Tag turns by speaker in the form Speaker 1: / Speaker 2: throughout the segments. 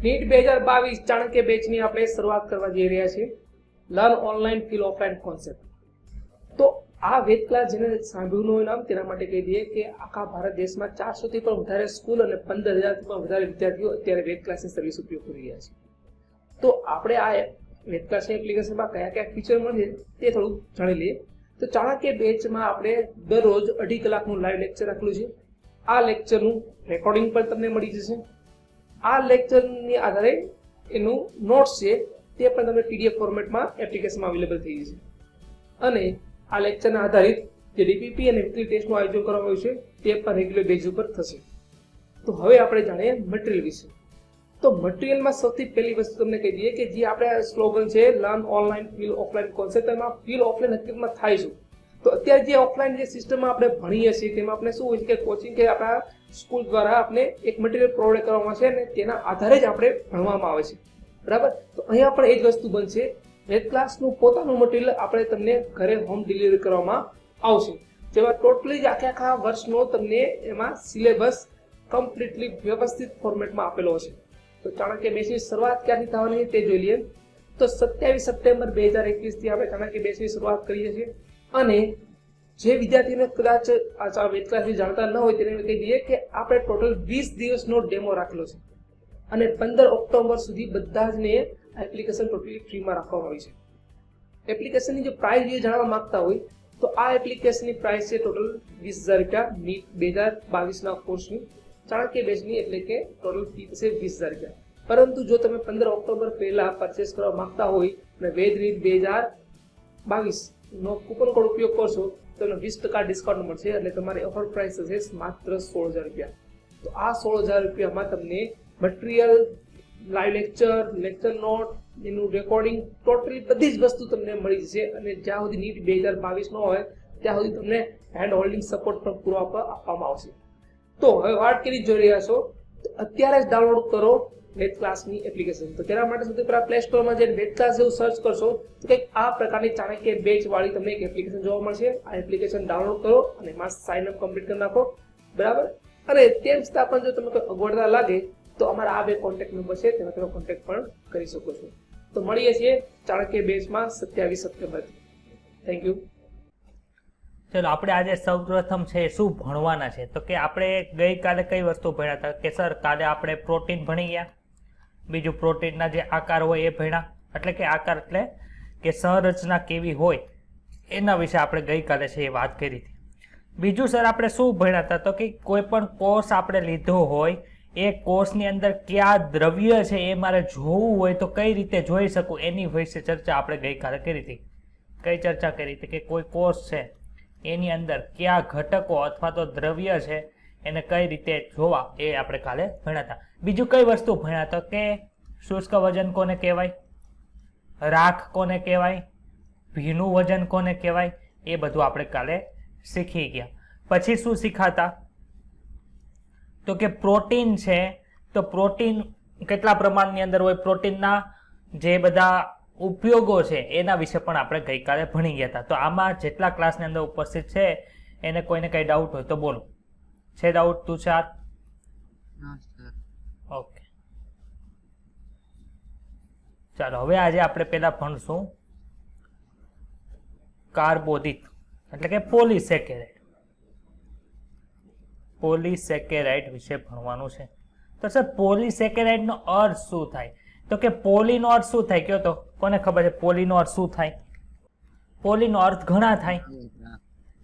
Speaker 1: NEET 2022 Chanakya બેચની આપણે શરૂઆત કરવા જઈ રહ્યા છીએ. Learn online feel offline concept. તો આ વેદ ક્લાસ જેને સાંભળ્યું હોય નામ તેના માટે કહી દઈએ કે આખા ભારત દેશમાં 400 થી પણ વધારે સ્કૂલ અને 15,000 થી પણ વધારે વિદ્યાર્થીઓ અત્યારે વેદ ક્લાસની સર્વિસ ઉપયોગ કરી રહ્યા છે. તો આપણે આ વેદ ક્લાસની એપ્લિકેશનમાં કયા કયા ફીચર મળે તે થોડું જાણી લઈએ. તો ચાણક્ય બેચમાં આપણે દરરોજ 2.5 કલાકનું લાઈવ લેક્ચર રાખેલું છે. આ લેક્ચરનું રેકોર્ડિંગ પણ તમને મળી જશે. આ લેક્ચરની આધારે એનું નોટ્સ છે તે પણ તમને પીડીએફ ફોર્મેટમાં એપ્લિકેશનમાં અવેલેબલ થઈ જશે. અને આ લેક્ચરના આધારિત જે ડીપીપી અને વીકલી ટેસ્ટનું આયોજન કરવામાં આવ્યું છે તે પણ રેગ્યુલર બેઝ ઉપર થશે. તો હવે આપણે જાણીએ મટીરિયલ વિશે. તો મટીરિયલમાં સૌથી પહેલી વસ્તુ તમને કહી દઈએ કે જે આપણે સ્લોગન છે learn online feel offline concept, એમાં ફીલ ઓફલાઈન હકીકતમાં થાય છે. તો અત્યારે જે ઓફલાઈન જે સિસ્ટમમાં આપણે ભણીએ છીએ તેમાં આપણે શું હોય છે કે કોચિંગ કે આપણા સ્કૂલ દ્વારા આપણે એક મટીરિયલ પ્રોવાઈડ કરવામાં છે અને તેના આધારે જ આપણે ભણવામાં આવે છે, બરાબર. તો અહીંયા પણ એ જ વસ્તુ બનશે. વેદ ક્લાસનું પોતાનું મટીરિયલ આપણે તમને ઘરે હોમ ડિલિવરી કરવામાં આવશે, જેમાં ટોટલી જ આખા વર્ષનો તમને એમાં સિલેબસ કમ્પ્લીટલી વ્યવસ્થિત ફોર્મેટમાં આપેલો હશે. તો ચાણક્ય બેચની શરૂઆત ક્યાંથી થવાની તે જોઈ લઈએ. તો 27 સપ્ટેમ્બર 2021 થી આપણે ચાણક્ય બેચની શરૂઆત કરીએ છીએ. અને જે વિદ્યાર્થીને કદાચ આ વેદ ક્લાસની જાણતા ન હોય તેને કહી દઈએ કે આપણે ટોટલ 20 દિવસનો ડેમો રાખેલો છે અને 15 ઓક્ટોબર સુધી બધા જને એપ્લિકેશન ટોટલી ફ્રીમાં રાખવામાં આવી છે. એપ્લિકેશનની જે પ્રાઇસ જે જાણવા માંગતા હોય તો આ એપ્લિકેશનની પ્રાઇસ છે ટોટલ 20,000 રૂપિયા. નીટ 2022ના કોર્સની ચાણક્ય બેચની એટલે કે ટોટલ ફી થશે 20,000 રૂપિયા. પરંતુ જો તમે 15 ઓક્ટોબર પહેલા પરચેસ કરવા માંગતા હોય અને વેદ નીટ 2022 નો કૂપન કોડ ઉપયોગ કરશો તો તમને 20% ડિસ્કાઉન્ટ મળશે, એટલે તમારી ઓફર પ્રાઇસ થશે માત્ર 16,000 રૂપિયા. તો આ 16,000 રૂપિયામાં તમને material, live lecture, lecture note, એનું રેકોર્ડિંગ, ટોટલી બધી જ વસ્તુ તમને મળી જશે. અને જ્યાં સુધી નીટ 2022 નો હોય ત્યાં સુધી તમને હેન્ડ હોલ્ડિંગ સપોર્ટ પણ પૂરો આપવામાં આવશે. તો હવે વાત કરી જોઈ રહ્યા છો તો અત્યારે જ ડાઉનલોડ કરો વેદ ક્લાસની એપ્લિકેશન. તો તેના માટે સૌથી પહેલા પ્લે સ્ટોરમાં જઈને વેદ ક્લાસ એવું સર્ચ કરશો તો કંઈક આ પ્રકારની ચાણક્ય બેચ વાળી તમને એક એપ્લિકેશન જોવા મળશે. આ એપ્લિકેશન ડાઉનલોડ કરો અને એમાં સાઇન અપ કમ્પ્લીટ કરી નાખો, બરાબર. અને તેમ છતાં પણ જો તમને કોઈ અગવડતા લાગે તો અમારા આ બે કોન્ટેક્ટ નંબર છે તેમાં તમે કોન્ટેક્ટ પણ કરી શકો છો. તો મળીએ છીએ ચાણક્ય બેચમાં 27 સપ્ટેમ્બરથી. Thank you.
Speaker 2: ચલો આપણે આજે સૌપ્રથમ છે શું ભણવાના છે તો કે આપણે ગઈકાલે કઈ વસ્તુ ભણ્યા હતા કે સર કાલે આપણે પ્રોટીન ભણી ગયા, બીજું પ્રોટીનના જે આકાર હોય એ ભણ્યા, એટલે કે આકાર એટલે કે સંરચના કેવી હોય એના વિશે આપણે ગઈકાલે છે એ વાત કરી હતી. બીજું સર આપણે શું ભણ્યા હતા તો કે કોઈ પણ કોષ આપણે લીધો હોય એ કોષની અંદર કયા દ્રવ્ય છે એ મારે જોવું હોય તો કઈ રીતે જોઈ શકું એની વિશે ચર્ચા આપણે ગઈકાલે કરી હતી. કઈ ચર્ચા કરી હતી કે કોઈ કોષ છે એની અંદર કયા ઘટકો અથવા તો દ્રવ્ય છે એને કઈ રીતે જોવા એ આપણે કાલે ભણ્યા હતા. બીજું કઈ વસ્તુ ભણ્યા હતા કે શુષ્ક વજન કોને કહેવાય, રાખ કોને કહેવાય, ભીનું વજન કોને કહેવાય, એ બધું આપણે કાલે શીખી ગયા. પછી શું શીખાતા તો કે પ્રોટીન છે તો પ્રોટીન કેટલા પ્રમાણની અંદર હોય, પ્રોટીનના જે બધા ઉપયોગો છે એના વિશે પણ આપણે ગઈકાલે ભણી ગયા હતા. તો આમાં જેટલા ક્લાસની અંદર ઉપસ્થિત છે એને કોઈને કઈ ડાઉટ હોય તો બોલો. છે ડાઉટ તુષાર? ઓકે, ચાલો હવે આજે આપણે પહેલા ભણશું કાર્બોદિત એટલે કે પોલીસેકેરાઇડ. પોલીસેકેરાઇડ વિશે ભણવાનું છે. તો સર પોલીસેકેરાઇડ નો અર્થ શું થાય તો કે પોલી નો અર્થ શું થાય કયો તો કોને ખબર છે? પોલી નો અર્થ શું થાય? પોલી નો અર્થ ઘણા થાય.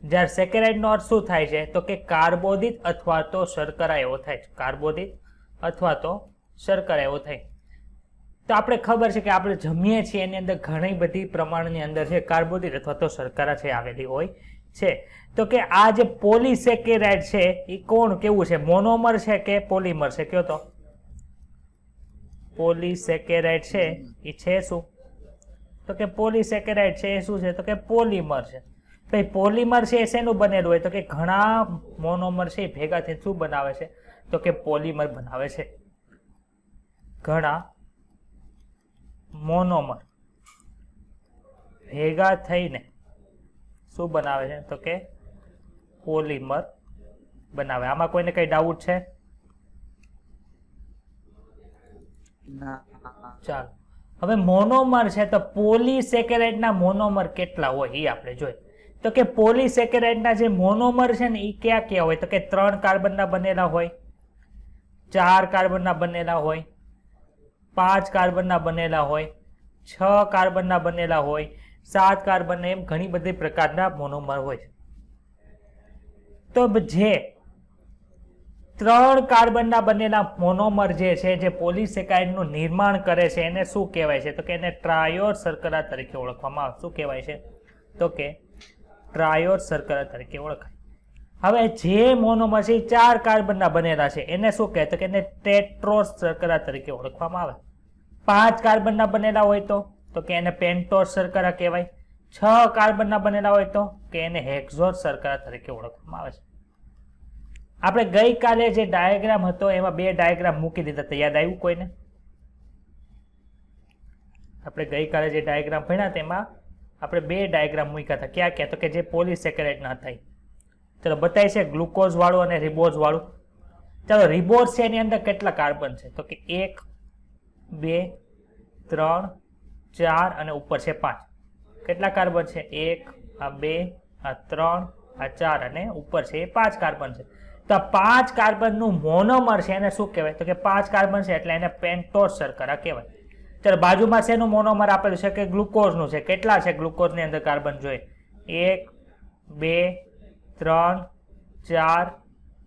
Speaker 2: જ્યારે સેકેરાઇડ નો અર્થ શું થાય છે તો કે કાર્બોદિત અથવા તો શર્કરા એવો થાય છે. કાર્બોદિત અથવા તો શર્કરા એવો થાય. તો આપણે ખબર છે કે આપણે જમીએ છીએ એની અંદર ઘણી બધી પ્રમાણની અંદર છે કાર્બોદિત અથવા તો શર્કરા છે આવેલી હોય છે. તો કે આ જે પોલીસેકેરાઇડ છે એ કોણ કેવું છે, મોનોમર છે કે પોલીમર છે કયો તો? પોલીસેકેરાઇડ છે એ છે શું તો કે પોલીસેકેરાઇડ છે એ શું છે તો કે પોલીમર છે. ભાઈ પોલીમર છે એ શેનું બનેલું હોય તો કે ઘણા મોનોમર છે એ ભેગા થઈને શું બનાવે છે તો કે પોલીમર બનાવે છે. ઘણા મોનોમર ભેગા થઈને શું બનાવે છે તો કે પોલીમર બનાવે. આમાં કોઈને કઈ ડાઉટ છે?
Speaker 3: ના.
Speaker 2: ચાલો હવે મોનોમર છે તો પોલીસેકેરાઇડના મોનોમર કેટલા હોય એ આપણે જોઈએ. તો કે પોલીસેકેરાઇડના જે મોનોમર છે ને એ કયા કયા હોય? તો કે 3 કાર્બનના બનેલા હોય, 4 કાર્બનના બનેલા હોય, 5 કાર્બનના બનેલા હોય, 6 કાર્બનના બનેલા હોય, 7 કાર્બન, એમ ઘણી બધી પ્રકારના મોનોમર હોય છે. તો જે 3 કાર્બનના બનેલા મોનોમર જે છે, જે પોલીસેકેરાઇડનું નિર્માણ કરે છે, એને શું કહેવાય છે? તો કે એને ટ્રાયોડ શર્કરા તરીકે ઓળખવામાં આવે. શું કહેવાય છે? તો કે ટ્રાયોડ શર્કરા તરીકે ઓળખાય. હવે જે મોનોમર છે 4 કાર્બનના બનેલા છે એને શું કહે? તો કે એને ટેટ્રોસ શર્કરા તરીકે ઓળખવામાં આવે. 5 કાર્બનના બનેલા હોય તો કે એને પેન્ટોસ શર્કરા કહેવાય. 6 કાર્બનના બનેલા હોય તો કે એને હેક્ઝોસ શર્કરા તરીકે ઓળખવામાં આવે છે. આપણે ગઈકાલે જે ડાયાગ્રામ હતો એમાં 2 ડાયાગ્રામ મૂકી દીધા હતા, યાદ આવ્યું કોઈને? આપણે ગઈકાલે જે ડાયાગ્રામ ભણ્યા તેમાં આપણે 2 ડાયાગ્રામ મૂક્યા હતા. ક્યાં ક્યાં? તો કે જે પોલીસેકેરાઇડના હતા. ચલો બતાવી છે, ગ્લુકોઝ વાળું અને રિબોઝ વાળું. ચાલો રિબોઝ છે એની અંદર કેટલા કાર્બન છે? તો કે 1, 2, 3, 4 અને ઉપર છે 5. કેટલા કાર્બન છે? 1, આ 2, આ 3, આ 4 અને ઉપર છે 5 કાર્બન છે. તો 5 કાર્બનનું મોનોમર છે એને શું કહેવાય? તો કે 5 કાર્બન છે એટલે એને પેન્ટોસ શર્કરા કહેવાય. ચાલો બાજુમાં શેનું મોનોમર આપેલું છે? કે ગ્લુકોઝનું છે. કેટલા છે ગ્લુકોઝની અંદર કાર્બન? જોઈએ 1, 2, 3, 4,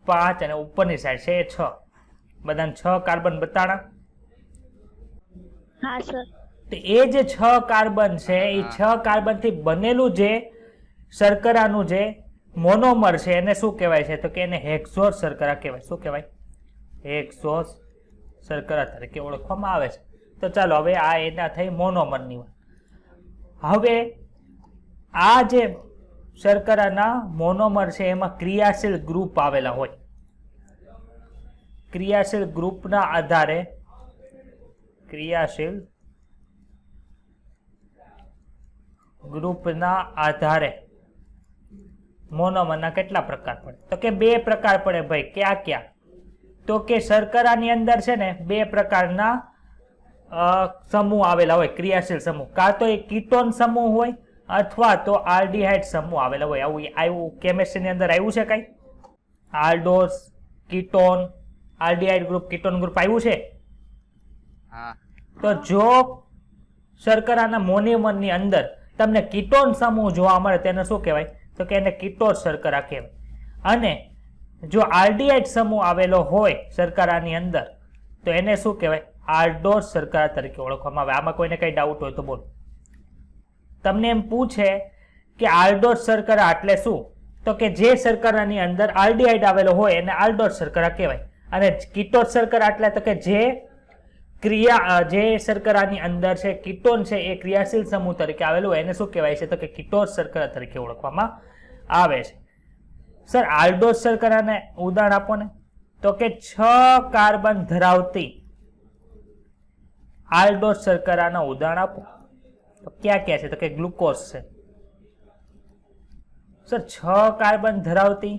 Speaker 2: 5 અને ઉપરની સાઈડ છે 6. બધાને 6 કાર્બન બતાડા.
Speaker 4: હા સર.
Speaker 2: તો એ જે 6 કાર્બન છે એ 6 કાર્બન થી બનેલું જે શર્કરાનું જે મોનોમર છે એને શું કહેવાય છે? તો કે એને હેક્ઝોસ શર્કરા કહેવાય. શું કહેવાય? હેક્ઝોસ શર્કરા તરીકે ઓળખવામાં આવે છે. તો ચાલો હવે આ એના થઈ મોનોમરની વાત. હવે આ જે શર્કરાના મોનોમર છે એમાં ક્રિયાશીલ ગ્રુપ આવેલા હોય. ક્રિયાશીલ ગ્રુપના આધારે ક્રિયાશીલ ગ્રુપના આધારે મોનોમરના કેટલા પ્રકાર પડે? તો કે 2 પ્રકાર પડે ભાઈ. ક્યાં ક્યાં? તો કે શર્કરાની અંદર છે ને 2 પ્રકારના સમૂહ આવેલા હોય, ક્રિયાશીલ સમૂહ. કાં તો એ કીટોન સમૂહ હોય અથવા તો આલ્ડીહાઇડ સમૂહ આવેલા હોય. આવું કેમિસ્ટ્રીની અંદર આવ્યું છે કઈ? Aldose, ketone, aldehyde group, ketone group આવ્યું છે? તો જો શર્કરાના મોનોમરની અંદર તમને કીટોન સમૂહ જોવા મળે તેને શું કહેવાય? તો કે એને કીટોસ શર્કરા કહેવાય. અને જો આલ્ડીહાઇડ સમૂહ આવેલો હોય શર્કરાની અંદર તો એને શું કહેવાય? આલ્ડોસ શર્કરા તરીકે ઓળખવામાં આવે. આમાં કોઈને કઈ ડાઉટ હોય તો બોલો. તમને એમ પૂછે કે આલ્ડોસ શર્કરા એટલે શું? તો કે જે શર્કરાની અંદર આલ્ડીહાઇડ આવેલો હોય એને આલ્ડોસ શર્કરા કહેવાય. અને કીટોસ શર્કરા એટલે તો કે જે શર્કરાની અંદર છે કીટોન છે એ ક્રિયાશીલ સમૂહ તરીકે આવેલું હોય એને શું કહેવાય છે? તો કે કીટોસ શર્કરા તરીકે ઓળખવામાં આવે છે. સર આલ્ડોસ શર્કરાને ઉદાહરણ આપો ને. તો કે 6 કાર્બન ધરાવતી આલ્ડોસ શર્કરાના ઉદાહરણ આપો. તો ક્યાં ક્યાં છે? તો કે ગ્લુકોઝ છે. સર 6 કાર્બન ધરાવતી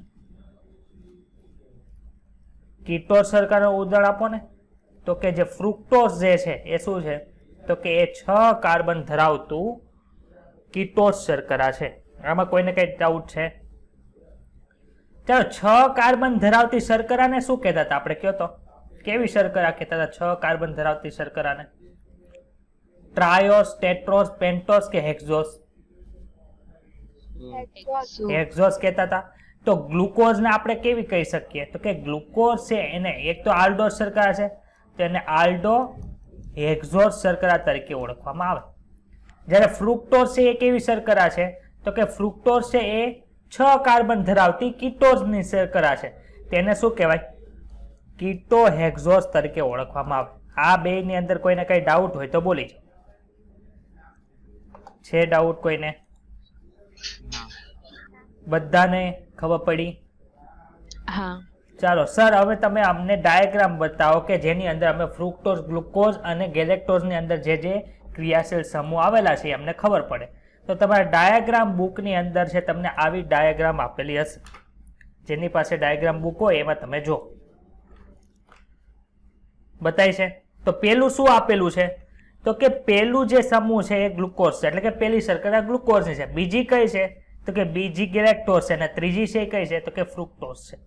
Speaker 2: કીટોસ શર્કરાનું ઉદાહરણ આપો ને. તો કે જે ફ્રુક્ટોઝ જે છે એ શું છે? તો કે એ 6 કાર્બન ધરાવતું કીટોસ શર્કરા છે. આમાં કોઈને કઈ ડાઉટ છે? ચાલો 6 કાર્બન ધરાવતી શર્કરાને શું કહેતા હતા આપણે? કયો તો કેવી શર્કરા કહેતા હતા 6 કાર્બન ધરાવતી શર્કરાને? ટ્રાયોસ, ટેટ્રોસ, પેન્ટોસ કે હેક્ઝોસ? હેક્ઝોસ કહેતા હતા. તો ગ્લુકોઝને આપણે કેવી કહી શકીએ? તો કે ગ્લુકોઝ છે એને એક તો આલ્ડોસ શર્કરા છે તો એને આલ્ડો હેક્ઝોસ શર્કરા તરીકે ઓળખવામાં આવે. જ્યારે ફ્રુક્ટોઝ છે એ કેવી શર્કરા છે? તો કે ફ્રુક્ટોઝ છે એ 6 કાર્બન ધરાવતી કીટોઝની શર્કરા છે. તેને શું કહેવાય? કીટોહેક્ઝોસ તરીકે ઓળખવામાં આવે. આ બે ની અંદર કોઈને કઈ ડાઉટ હોય તો બોલી જાઓ. છે ડાઉટ કોઈને? બધાને ખબર પડી?
Speaker 4: હા.
Speaker 2: ચાલો સર હવે તમે અમને ડાયાગ્રામ બતાવો કે જેની અંદર અમે ફ્રુક્ટોઝ, ગ્લુકોઝ અને ગેલેક્ટોઝની અંદર જે ક્રિયાશીલ સમૂહ આવેલા છે અમને ખબર પડે. તો તમારા ડાયાગ્રામ બુકની અંદર છે તમને આવી ડાયાગ્રામ આપેલી હશે. જેની પાસે ડાયાગ્રામ બુક હોય એમાં તમે જો બતાવી છે. તો પેલું શું આપેલું છે? તો કે પેલું જે સમૂહ છે એ ગ્લુકોઝ છે, એટલે કે પેલી શર્કરા ગ્લુકોઝની છે. બીજી કઈ છે? તો કે બીજી ગેલેક્ટોઝ છે, અને ત્રીજી છે કઈ છે? તો કે ફ્રુક્ટોઝ છે.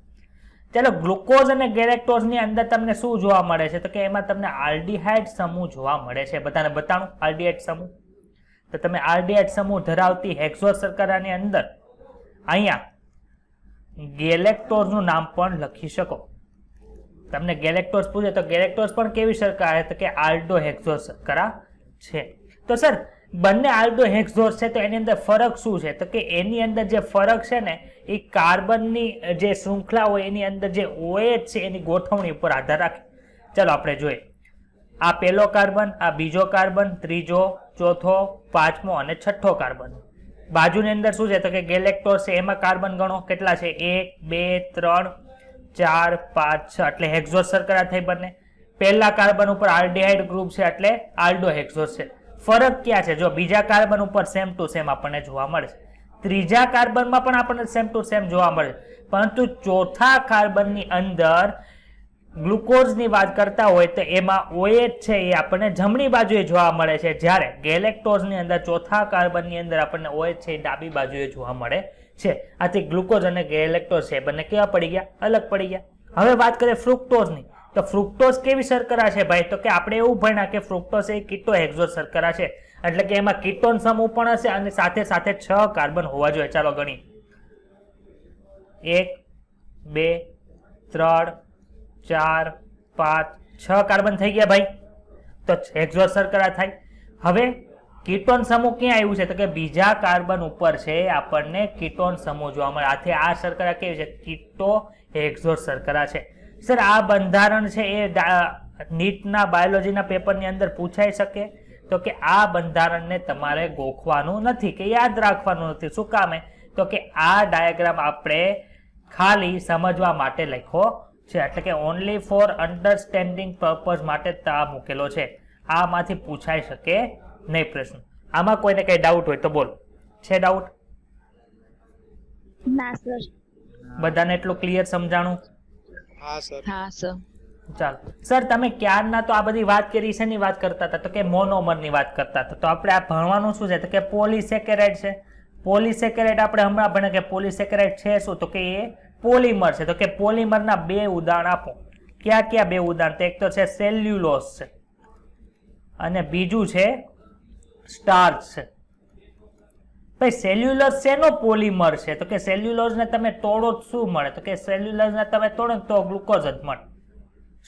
Speaker 2: ચાલો, ગ્લુકોઝ અને ગેલેક્ટોઝ ની અંદર તમને શું જોવા મળે છે? તો કે એમાં તમને આલ્ડીહાઇડ સમૂહ જોવા મળે છે. બધાને બતાવું આલ્ડીહાઇડ સમૂહ. તો તમે આલ્ડીહાઇડ સમૂહ ધરાવતી હેક્ઝોસ શર્કરાની અંદર અહીંયા ગેલેક્ટોઝ નું નામ પણ લખી શકો. તમને ગેલેક્ટોઝ પૂછે તો ગેલેક્ટોઝ પણ કેવી શર્કરા? તો કે આલ્ડોહેક્ઝોસ શર્કરા છે. તો સર બંને આલ્ડોહેક્ઝોસ છે, તો એની અંદર ફરક શું છે? તો કે એની અંદર જે ફરક છે ને એ કાર્બનની જે શૃંખલા હોય એની અંદર જે OH છે એની ગોઠવણી ઉપર આધાર રાખે. ચાલો આપણે જોઈએ. આ પહેલો કાર્બન, આ બીજો કાર્બન, ત્રીજો, ચોથો, પાંચમો અને છઠ્ઠો કાર્બન. બાજુની અંદર શું છે? તો કે ગેલેક્ટોઝ છે, એમાં કાર્બન ગણો કેટલા છે? 1 2 3 4 5 6, એટલે હેક્ઝોસ શર્કરા થઈ બંને. પહેલા કાર્બન ઉપર આલ્ડીહાઇડ ગ્રુપ છે એટલે આલ્ડોહેક્ઝોસ છે. ફરક ક્યાં છે? જો બીજા કાર્બન ઉપર સેમ ટુ સેમ આપણને જોવા મળે છે, ત્રીજા કાર્બનમાં પણ આપણને સેમ ટુ સેમ જોવા મળે છે, પરંતુ ચોથા કાર્બનની અંદર ગ્લુકોઝની વાત કરતા હોય તો એમાં OH છે એ આપણને જમણી બાજુએ જોવા મળે છે, જ્યારે ગેલેક્ટોઝની અંદર ચોથા કાર્બનની અંદર આપણને OH છે એ ડાબી બાજુએ જોવા મળે છે. આથી ગ્લુકોઝ અને ગેલેક્ટોઝ છે બંને કેવા પડી ગયા? અલગ પડી ગયા. હવે વાત કરીએ ફ્રુક્ટોઝની. તો ફ્રુક્ટોઝ કેવી શર્કરા છે ભાઈ? તો કે આપણે એવું ભણ્યા કે ફ્રુક્ટોઝ એ કીટોહેક્ઝોસ શર્કરા છે, એટલે કે એમાં કીટોન સમૂહ પણ હશે અને સાથે સાથે 6 કાર્બન હોવા જોઈએ. ચાલો ગણી. 1 2 3 4 5 6 કાર્બન થઈ ગયા ભાઈ. તો હેક્ઝોસ શર્કરા થાય. હવે કીટોન સમૂહ ક્યાં આવ્યું છે? તો કે બીજા કાર્બન ઉપર છે આપણને કીટોન સમૂહ જોવા મળે. આથી આ શર્કરા કેવી છે? કીટોહેક્ઝોસ શર્કરા છે. સર આ બંધારણ છે એ નીટના બાયોલોજીના પેપરની અંદર પૂછાઈ શકે? તો કે આ બંધારણને તમારે ગોખવાનું નથી કે યાદ રાખવાનું નથી. શું કામે? તો કે આ ડાયાગ્રામ આપણે ખાલી સમજવા માટે લખ્યો છે, એટલે કે ઓનલી ફોર અન્ડરસ્ટેન્ડિંગ પર્પઝ માટે આ મૂકેલો છે. આમાંથી પૂછાઈ શકે નહીં પ્રશ્ન. આમાં કોઈને કઈ ડાઉટ હોય તો બોલો. છે ડાઉટ?
Speaker 3: ના સર.
Speaker 2: બધાને એટલું ક્લિયર સમજાણું?
Speaker 4: હા સર.
Speaker 3: હા સર.
Speaker 2: ચાલો સર, તમે ક્યારના તો આ બધી વાત કરી, શેની વાત કરતા હતા? તો કે મોનોમરની વાત કરતા હતા. તો આપણે આ ભણવાનું શું છે? તો કે પોલીસેકેરાઇડ છે. પોલીસેકેરાઇડ આપણે હમણાં ભણે કે પોલીસેકેરાઇડ છે શું? તો કે એ પોલીમર છે. તો કે પોલીમરના બે ઉદાહરણ આપો. ક્યાં ક્યાં બે ઉદાહરણ? તો એક તો છે સેલ્યુલોઝ છે અને બીજું છે સ્ટાર્ચ છે. ભાઈ સેલ્યુલોઝ શેનો પોલીમર છે? તો કે સેલ્યુલોઝને તમે તોડો શું મળે? તો કે સેલ્યુલોઝને તમે તોડો તો ગ્લુકોઝ જ મળે.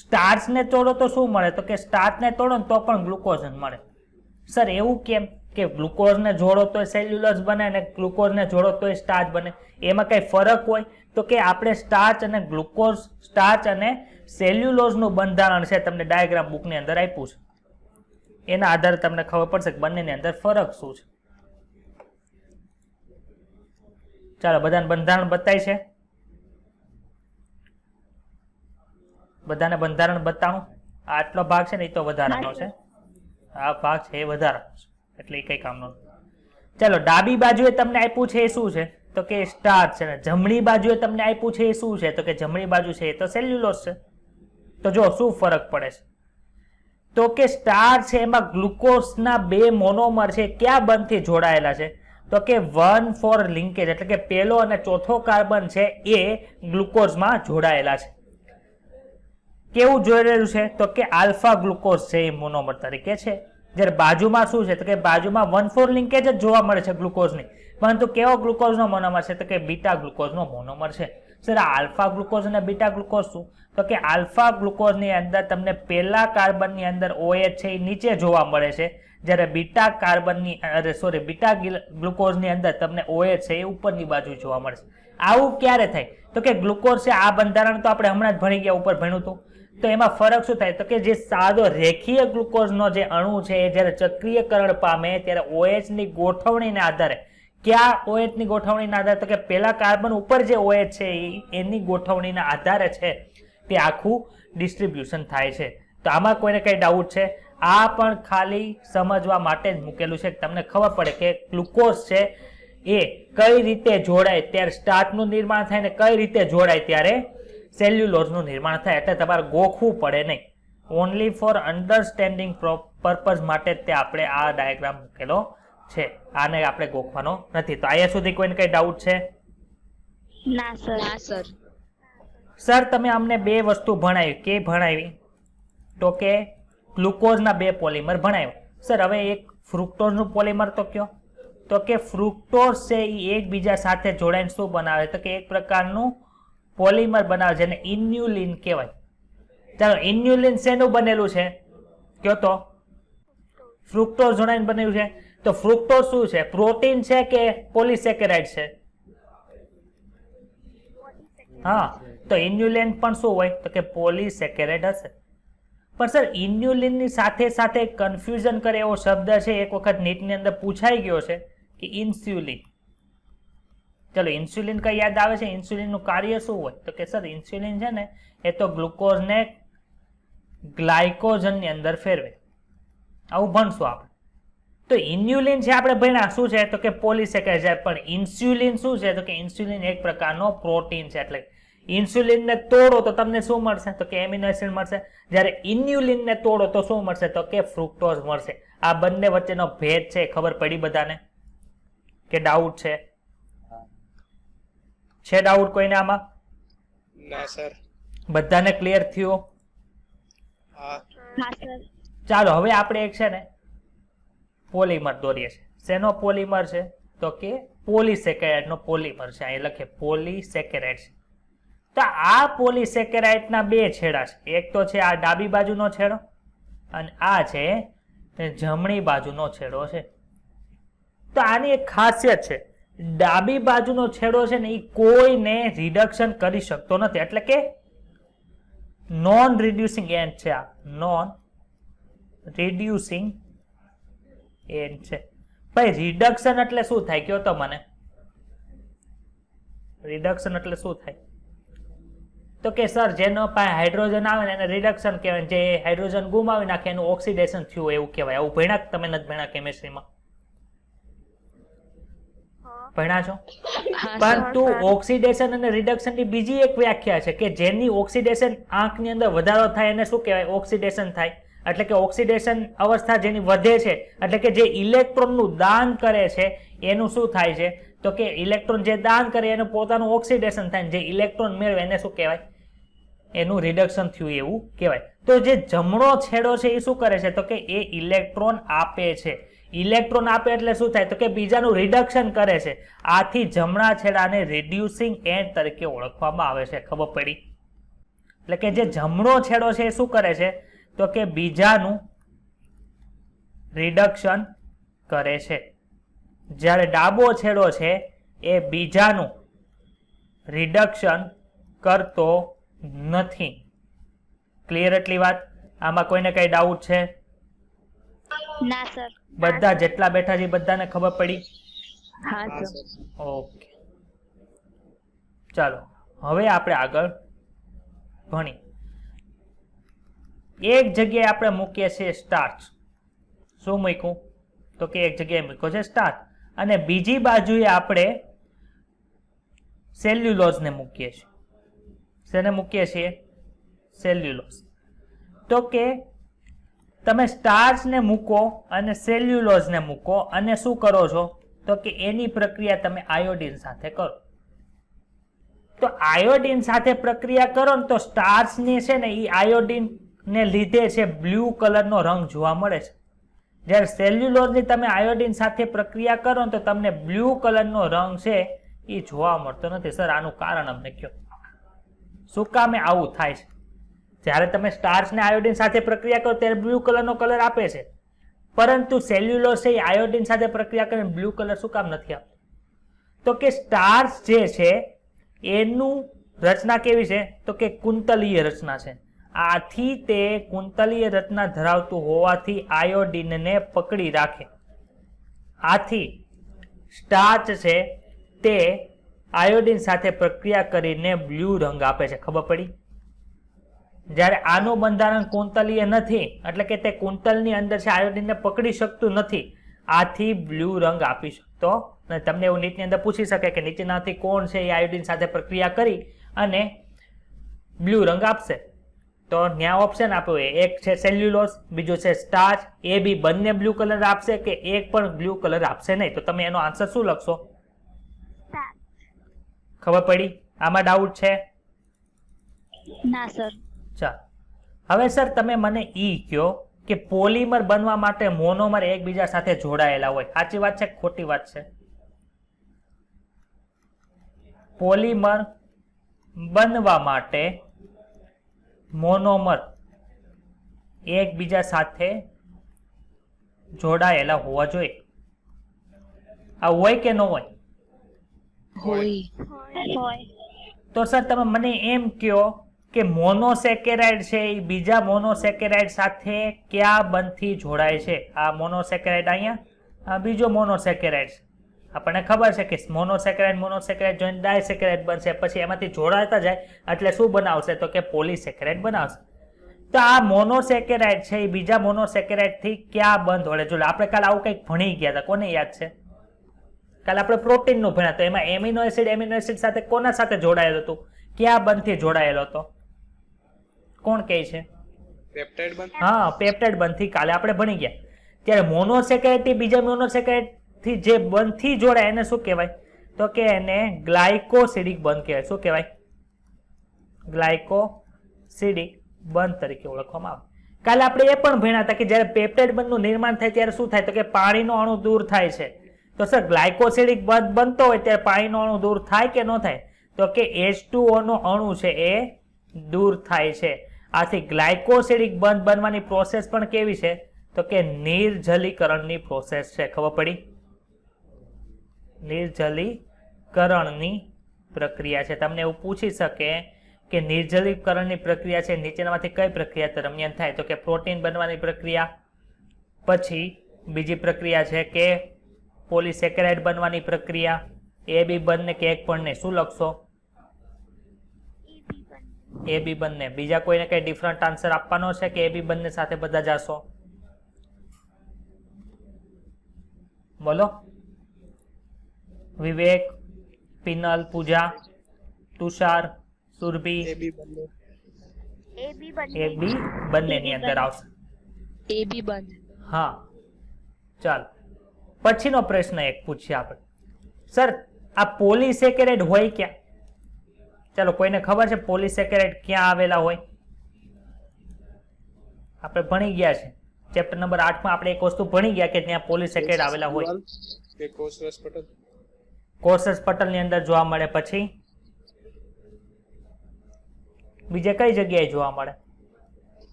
Speaker 2: સ્ટાર્ચને તોડો તો શું મળે? તો કે સ્ટાર્ચને તોડો તો પણ ગ્લુકોઝ જ મળે. સર એવું કેમ કે ગ્લુકોઝને જોડો તો સેલ્યુલોઝ બને અને ગ્લુકોઝને જોડો તો સ્ટાર્ચ બને? એમાં કઈ ફરક હોય? તો કે આપણે સ્ટાર્ચ અને ગ્લુકોઝ, સ્ટાર્ચ અને સેલ્યુલોઝનું બંધારણ છે તમને ડાયાગ્રામ બુકની અંદર આપ્યું છે. એના આધારે તમને ખબર પડશે કે બંનેની અંદર ફરક શું છે. ચાલો બધાને બંધારણ બતાય છે? બધાને બંધારણ બતાવું. આટલો ભાગ છે ને એ તો વધારાનો છે, આ ભાગ છે એ વધારાનો છે, એટલે એ કઈ કામનો નથી. ચાલો ડાબી બાજુએ તમને આપ્યું છે એ શું છે? તો કે સ્ટાર્ચ છે. જમણી બાજુએ તમને આપ્યું છે એ શું છે? તો કે જમણી બાજુ છે એ તો સેલ્યુલોઝ છે. તો જો શું ફરક પડે છે? તો કે સ્ટાર્ચ છે એમાં ગ્લુકોઝના બે મોનોમર છે ક્યાં બંધથી જોડાયેલા છે? તો કે 1,4 લિંકેજ, એટલે કે પહેલો અને ચોથો કાર્બન છે એ ગ્લુકોઝમાં જોડાયેલા છે. કેવું જોઈ રહ્યું છે? તો કે આલ્ફા ગ્લુકોઝ છે એ મોનોમર તરીકે છે. જ્યારે બાજુમાં શું છે? તો કે બાજુમાં 1,4 લિંકેજ જ જોવા મળે છે ગ્લુકોઝની, પરંતુ કેવો ગ્લુકોઝનો મોનોમર છે? તો કે બીટા ગ્લુકોઝનો મોનોમર છે. સર આલ્ફા ગ્લુકોઝ અને બીટા ગ્લુકોઝ શું? તો કે આલ્ફા ગ્લુકોઝની અંદર તમને પહેલા કાર્બનની અંદર OH છે એ નીચે જોવા મળે છે, જ્યારે બીટા કાર્બનની બીટા ગ્લુકોઝની અંદર તમને OH છે એ ઉપરની બાજુ જોવા મળે છે. આવું ક્યારે થાય? તો કે ગ્લુકોઝ છે આ બંધારણ તો આપણે હમણાં જ ભણી ગયા, ઉપર ભણ્યું હતું. તો એમાં ફરક શું થાય? તો કે જે સાદો રેખીય ગ્લુકોઝનો જે અણુ છે એ જ્યારે ચક્રીયકરણ પામે ત્યારે OH ની ગોઠવણીને આધારે, ક્યાં OH ની ગોઠવણીના આધારે? તો કે પહેલા કાર્બન ઉપર જે OH છે એની ગોઠવણીના આધારે છે તે આખું ડિસ્ટ્રીબ્યુશન થાય છે. તો આમાં કોઈને કઈ ડાઉટ છે? આ પણ ખાલી સમજવા માટે જ મૂકેલું છે, તમને ખબર પડે કે ગ્લુકોઝ છે એ કઈ રીતે જોડાય ત્યારે સ્ટાર્ચનું નિર્માણ થાય ને કઈ રીતે જોડાય ત્યારે સેલ્યુલોઝનું નિર્માણ થાય, એટલે તમારે ગોખવું પડે નહીં. ઓનલી ફોર અન્ડરસ્ટેન્ડિંગ પર્પઝ માટે તે આપણે આ ડાયાગ્રામ મૂકેલો છે. આને આપણે ગોખવાનો નથી. તો અહીંયા સુધી કોઈને કઈ ડાઉટ છે?
Speaker 3: ના સર.
Speaker 2: સર તમે અમને બે વસ્તુ ભણાવી. કે ભણાવી? તો કે ગ્લુકોઝના બે પોલિમર ભણાવ્યા. સર હવે એક ફ્રુક્ટોઝનું પોલિમર તો કયો? તો કે ફ્રુક્ટોઝ છે એ એકબીજા સાથે જોડાઈને શું બનાવે? તો કે એક પ્રકારનું પોલિમર બનાવે જેને ઇન્યુલિન કહેવાય. ચાલો, ઇન્યુલિન શેનું બનેલું છે કયો તો? ફ્રુક્ટોઝ જોડાઈને બનેલું છે. તો ફ્રુક્ટોઝ શું છે? પ્રોટીન છે કે પોલિસેકેરાઇડ છે? હા, તો ઇન્યુલિન પણ શું હોય? તો કે પોલિસેકેરાઇડ હશે. પણ સર ઇન્યુલિનની સાથે સાથે કન્ફ્યુઝન કરે એવો શબ્દ છે, એક વખત નીટની અંદર પૂછાઈ ગયો છે કે ઇન્સ્યુલિન. ચલો, ઇન્સ્યુલિન કઈ યાદ આવે છે? ઇન્સ્યુલિનનું કાર્ય શું હોય? તો કે સર ઇન્સ્યુલિન છે ને એ તો ગ્લુકોઝને ગ્લાયકોજનની અંદર ફેરવે. આવું ભણશું આપણે. તો ઇન્યુલિન છે આપણે ભણ્યા શું છે? તો કે પોલિસેકેરાઇડ. પણ ઇન્સ્યુલિન શું છે? તો કે ઇન્સ્યુલિન એક પ્રકારનો પ્રોટીન છે. એટલે ઇન્સ્યુલિનને તોડો તો તમને શું મળશે? તો કે એમિનો એસિડ મળશે. જ્યારે ઇન્યુલિનને તોડો તો શું મળશે? તો કે ફ્રુક્ટોઝ મળશે. આ બંને વચ્ચેનો ભેદ છે, ખબર પડી બધાને કે ડાઉટ છે? છે ડાઉટ કોઈને આમાં?
Speaker 4: ના સર.
Speaker 2: બધાને ક્લિયર થયું?
Speaker 4: હા
Speaker 3: સર.
Speaker 2: ચાલો હવે આપણે એક છે ને પોલિમર દોરીએ છીએ. શેનો પોલિમર છે? તો કે પોલિસેકેરાઇડ નો પોલિમર છે. અહીં લખે પોલિસેકેરાઇડ છે. તો આ પોલિસેકેરાઇડ ના બે છેડા છે. એક તો છે આ ડાબી બાજુનો છેડો અને આ છે જમણી બાજુનો છેડો છે. તો આની એક ખાસિયત છે, ડાબી બાજુનો છેડો છે ને એ કોઈને રિડક્શન કરી શકતો નથી. એટલે કે નોન રિડ્યુસિંગ એન્ડ છે. આ નોન રિડ્યુસિંગ એન્ડ છે. ભાઈ રિડક્શન એટલે શું થાય કયો તો મને? રિડક્શન એટલે શું થાય? તો કે સર જેનો પાસે હાઇડ્રોજન આવે ને એને રિડક્શન કહેવાય. જે હાઇડ્રોજન ગુમાવી નાખે એનું ઓક્સિડેશન થયું એવું કહેવાય. આવું ભણ્યા? તમે નથી ભણ્યા કેમિસ્ટ્રીમાં? ભણ્યા છો? પરંતુ ઓક્સિડેશન અને રિડક્શન ની બીજી એક વ્યાખ્યા છે કે જેની ઓક્સિડેશન આંખની અંદર વધારો થાય એને શું કહેવાય? ઓક્સિડેશન થાય. એટલે કે ઓક્સિડેશન અવસ્થા જેની વધે છે, એટલે કે જે ઇલેક્ટ્રોનનું દાન કરે છે એનું શું થાય છે? તો કે ઇલેક્ટ્રોન જે દાન કરે એનું પોતાનું ઓક્સિડેશન થાય. જે ઇલેક્ટ્રોન મેળવે એને શું કહેવાય? એનું રિડક્શન થયું એવું કહેવાય. તો જે જમણો છેડો છે એ શું કરે છે? તો કે એ ઇલેક્ટ્રોન આપે છે. ઇલેક્ટ્રોન આપે એટલે શું થાય? તો કે બીજાનું રિડક્શન કરે છે. આથી જમણા છેડાને રિડ્યુસિંગ એન્ડ તરીકે ઓળખવામાં આવે છે. ખબર પડી? એટલે કે જે જમણો છેડો છે એ શું કરે છે? તો કે બીજાનું રિડક્શન કરે છે. જ્યારે ડાબો છેડો છે એ બીજાનું રિડક્શન કરતો નથી. ક્લિયર એટલી વાત? આમાં કોઈને કઈ ડાઉટ છે?
Speaker 3: ના સર.
Speaker 2: બધા જેટલા બેઠા છે બધાને ખબર પડી?
Speaker 3: હા
Speaker 4: હા
Speaker 3: સર.
Speaker 4: સર.
Speaker 2: ઓકે, ચાલો હવે આપણે આગળ ભણી. એક જગ્યાએ આપણે મૂકીએ છીએ સ્ટાર્ચ. શું મૂક્યું? તો કે એક જગ્યાએ મૂક્યો છે સ્ટાર્ચ અને બીજી બાજુએ આપણે સેલ્યુલોઝને મૂકીએ છીએ. શેને મૂકીએ છીએ? સેલ્યુલોઝ. તો કે તમે સ્ટાર્ચને મૂકો અને સેલ્યુલોઝને મૂકો અને શું કરો છો? તો કે એની પ્રક્રિયા તમે આયોડીન સાથે કરો. તો આયોડીન સાથે પ્રક્રિયા કરો ને તો સ્ટાર્ચની છે ને એ આયોડીન ને લીધે છે બ્લુ કલરનો રંગ જોવા મળે છે. જ્યારે સેલ્યુલોઝની તમે આયોડીન સાથે પ્રક્રિયા કરો ને તો તમને બ્લુ કલરનો રંગ છે એ જોવા મળતો નથી. સર આનું કારણ અમને કહો, શું કામે આવું થાય છે? જ્યારે તમે સ્ટાર્ચને આયોડીન સાથે પ્રક્રિયા કરો ત્યારે બ્લુ કલરનો કલર આપે છે, પરંતુ સેલ્યુલોઝ છે એ આયોડીન સાથે પ્રક્રિયા કરીને બ્લુ કલર શું કામ નથી આપતું? તો કે સ્ટાર્ચ જે છે એનું રચના કેવી છે? તો કે કુંતલીય રચના છે. આથી તે કુંતલીય રચના ધરાવતું હોવાથી આયોડીનને પકડી રાખે. આથી સ્ટાર્ચ છે તે આયોડીન સાથે પ્રક્રિયા કરીને બ્લુ રંગ આપે છે. ખબર પડી? જ્યારે આનું બંધારણ કુંતલીય નથી, એટલે કે તે કુંતલની અંદર છે આયોડીનને પકડી શકતું નથી, આથી બ્લુ રંગ આપી શકતો. તમને એવું નીટની અંદર પૂછી શકે કે નીચેનાથી કોણ છે એ આયોડીન સાથે પ્રક્રિયા કરી અને બ્લુ રંગ આપશે? તો ત્યાં ઓપ્શન આપ્યો હોય, એક છે સેલ્યુલોઝ, બીજો છે સ્ટાર્ચ. એ બી બંને બ્લુ કલર આપશે કે એક પણ બ્લુ કલર આપશે નહીં? તો તમે એનો આન્સર શું લખશો? ખબર પડી? આમાં ડાઉટ છે?
Speaker 3: ના સર.
Speaker 2: ચાલ, હવે સર તમે મને ઈ કહો કે પોલિમર બનવા માટે મોનોમર એકબીજા સાથે જોડાયેલા હોય. સાચી વાત છે કે ખોટી વાત છે? પોલિમર બનવા માટે મોનોમર એકબીજા સાથે જોડાયેલા હોવા જોઈએ. આ હોય કે ન હોય?
Speaker 3: હોય.
Speaker 2: તો સર તમે મને એમ કહો કે મોનોસેકેરાઇડ છે એ બીજા મોનોસેકેરાઇડ સાથે કયા બંધથી જોડાય છે? આ મોનોસેકેરાઇડ અહીંયા, આ બીજો મોનોસેકેરાઇડ છે. આપણને ખબર છે કે મોનોસેકેરાઇડ જોઈને ડાયસેકેરાઇડ બનશે, પછી એમાંથી જોડાતા જાય એટલે શું બનાવશે? તો કે પોલીસેકેરાઇડ બનાવશે. તો આ મોનોસેકેરાઇડ છે એ બીજા મોનોસેકેરાઇડ થી ક્યાં બંધ વળે? જો આપણે કાલે આવું કંઈક ભણી ગયા હતા, કોને યાદ છે? કાલે આપણે પ્રોટીન નું ભણ્યા તો એમાં એમિનો એસિડ સાથે કોના સાથે જોડાયેલું હતું? ક્યાં બંધથી જોડાયેલો હતો? કોણ કહે છે?
Speaker 4: પેપ્ટાઇડ બંધ.
Speaker 2: હા, પેપ્ટાઇડ બંધથી કાલે આપણે ભણી ગયા. ત્યારે મોનોસેકેરાઇડ થી બીજા મોનોસેકેરાઇડ થી જે બંધથી જોડાય એને શું કહેવાય? તો કે એને ગ્લાયકોસિડિક બંધ કહેવાય. શું કહેવાય? ગ્લાયકોસિડિક બંધ તરીકે ઓળખવામાં આવે. કાલે આપણે એ પણ ભણ્યા હતા કે જ્યારે પેપ્ટાઇડ બંધનું નિર્માણ થાય ત્યારે શું થાય? તો કે પાણીનો અણુ દૂર થાય છે. તો સર ગ્લાયકોસિડિક બંધ બનતો હોય ત્યારે પાણીનો અણુ દૂર થાય કે ન થાય? તો કે H2O નો અણુ છે એ દૂર થાય છે. આથી ગ્લાયકોસિડિક બંધ બનવાની પ્રોસેસ પણ કેવી છે? તો કે નિર્જલીકરણની પ્રોસેસ છે. ખબર પડી? નિર્જલીકરણની પ્રક્રિયા છે. તમને એવું પૂછી શકે કે નિર્જલીકરણની પ્રક્રિયા છે નીચેનામાંથી કઈ પ્રક્રિયા દરમિયાન થાય? તો કે પ્રોટીન બનવાની પ્રક્રિયા, પછી બીજી પ્રક્રિયા છે કે પોલીસેકેરાઇડ બનવાની પ્રક્રિયા. એ બી બંને કે એક પણ નહીં? શું લખશો? એ બી બંને. બીજા કોઈને કઈ ડિફરન્ટ આન્સર આપવાનો છે કે એ બી બંને સાથે બધા જશો? બોલો. વિવેક, પિનલ, પૂજા, તુષાર, સુરભી.
Speaker 4: એ બી બંધ.
Speaker 2: એ બી બંનેની અંદર આવશે.
Speaker 3: એ બી બંધ.
Speaker 2: હા, ચાલો પછીનો પ્રશ્ન એક પૂછીએ આપણે. સર આ પોલીસેકેરાઇડ હોય ક્યાં? ચાલો, કોઈને ખબર છે પોલીસેકેરાઇડ ક્યાં આવેલા હોય? આપણે ભણી ગયા છે ચેપ્ટર નંબર 8 માં આપણે એક વસ્તુ ભણી ગયા કે ત્યાં પોલીસેકેરાઇડ આવેલા હોય.
Speaker 4: કે કોષરસ પટલ.
Speaker 2: કોષરસ પટલની અંદર જોવા મળે. પછી બીજે કઈ જગ્યાએ જોવા મળે?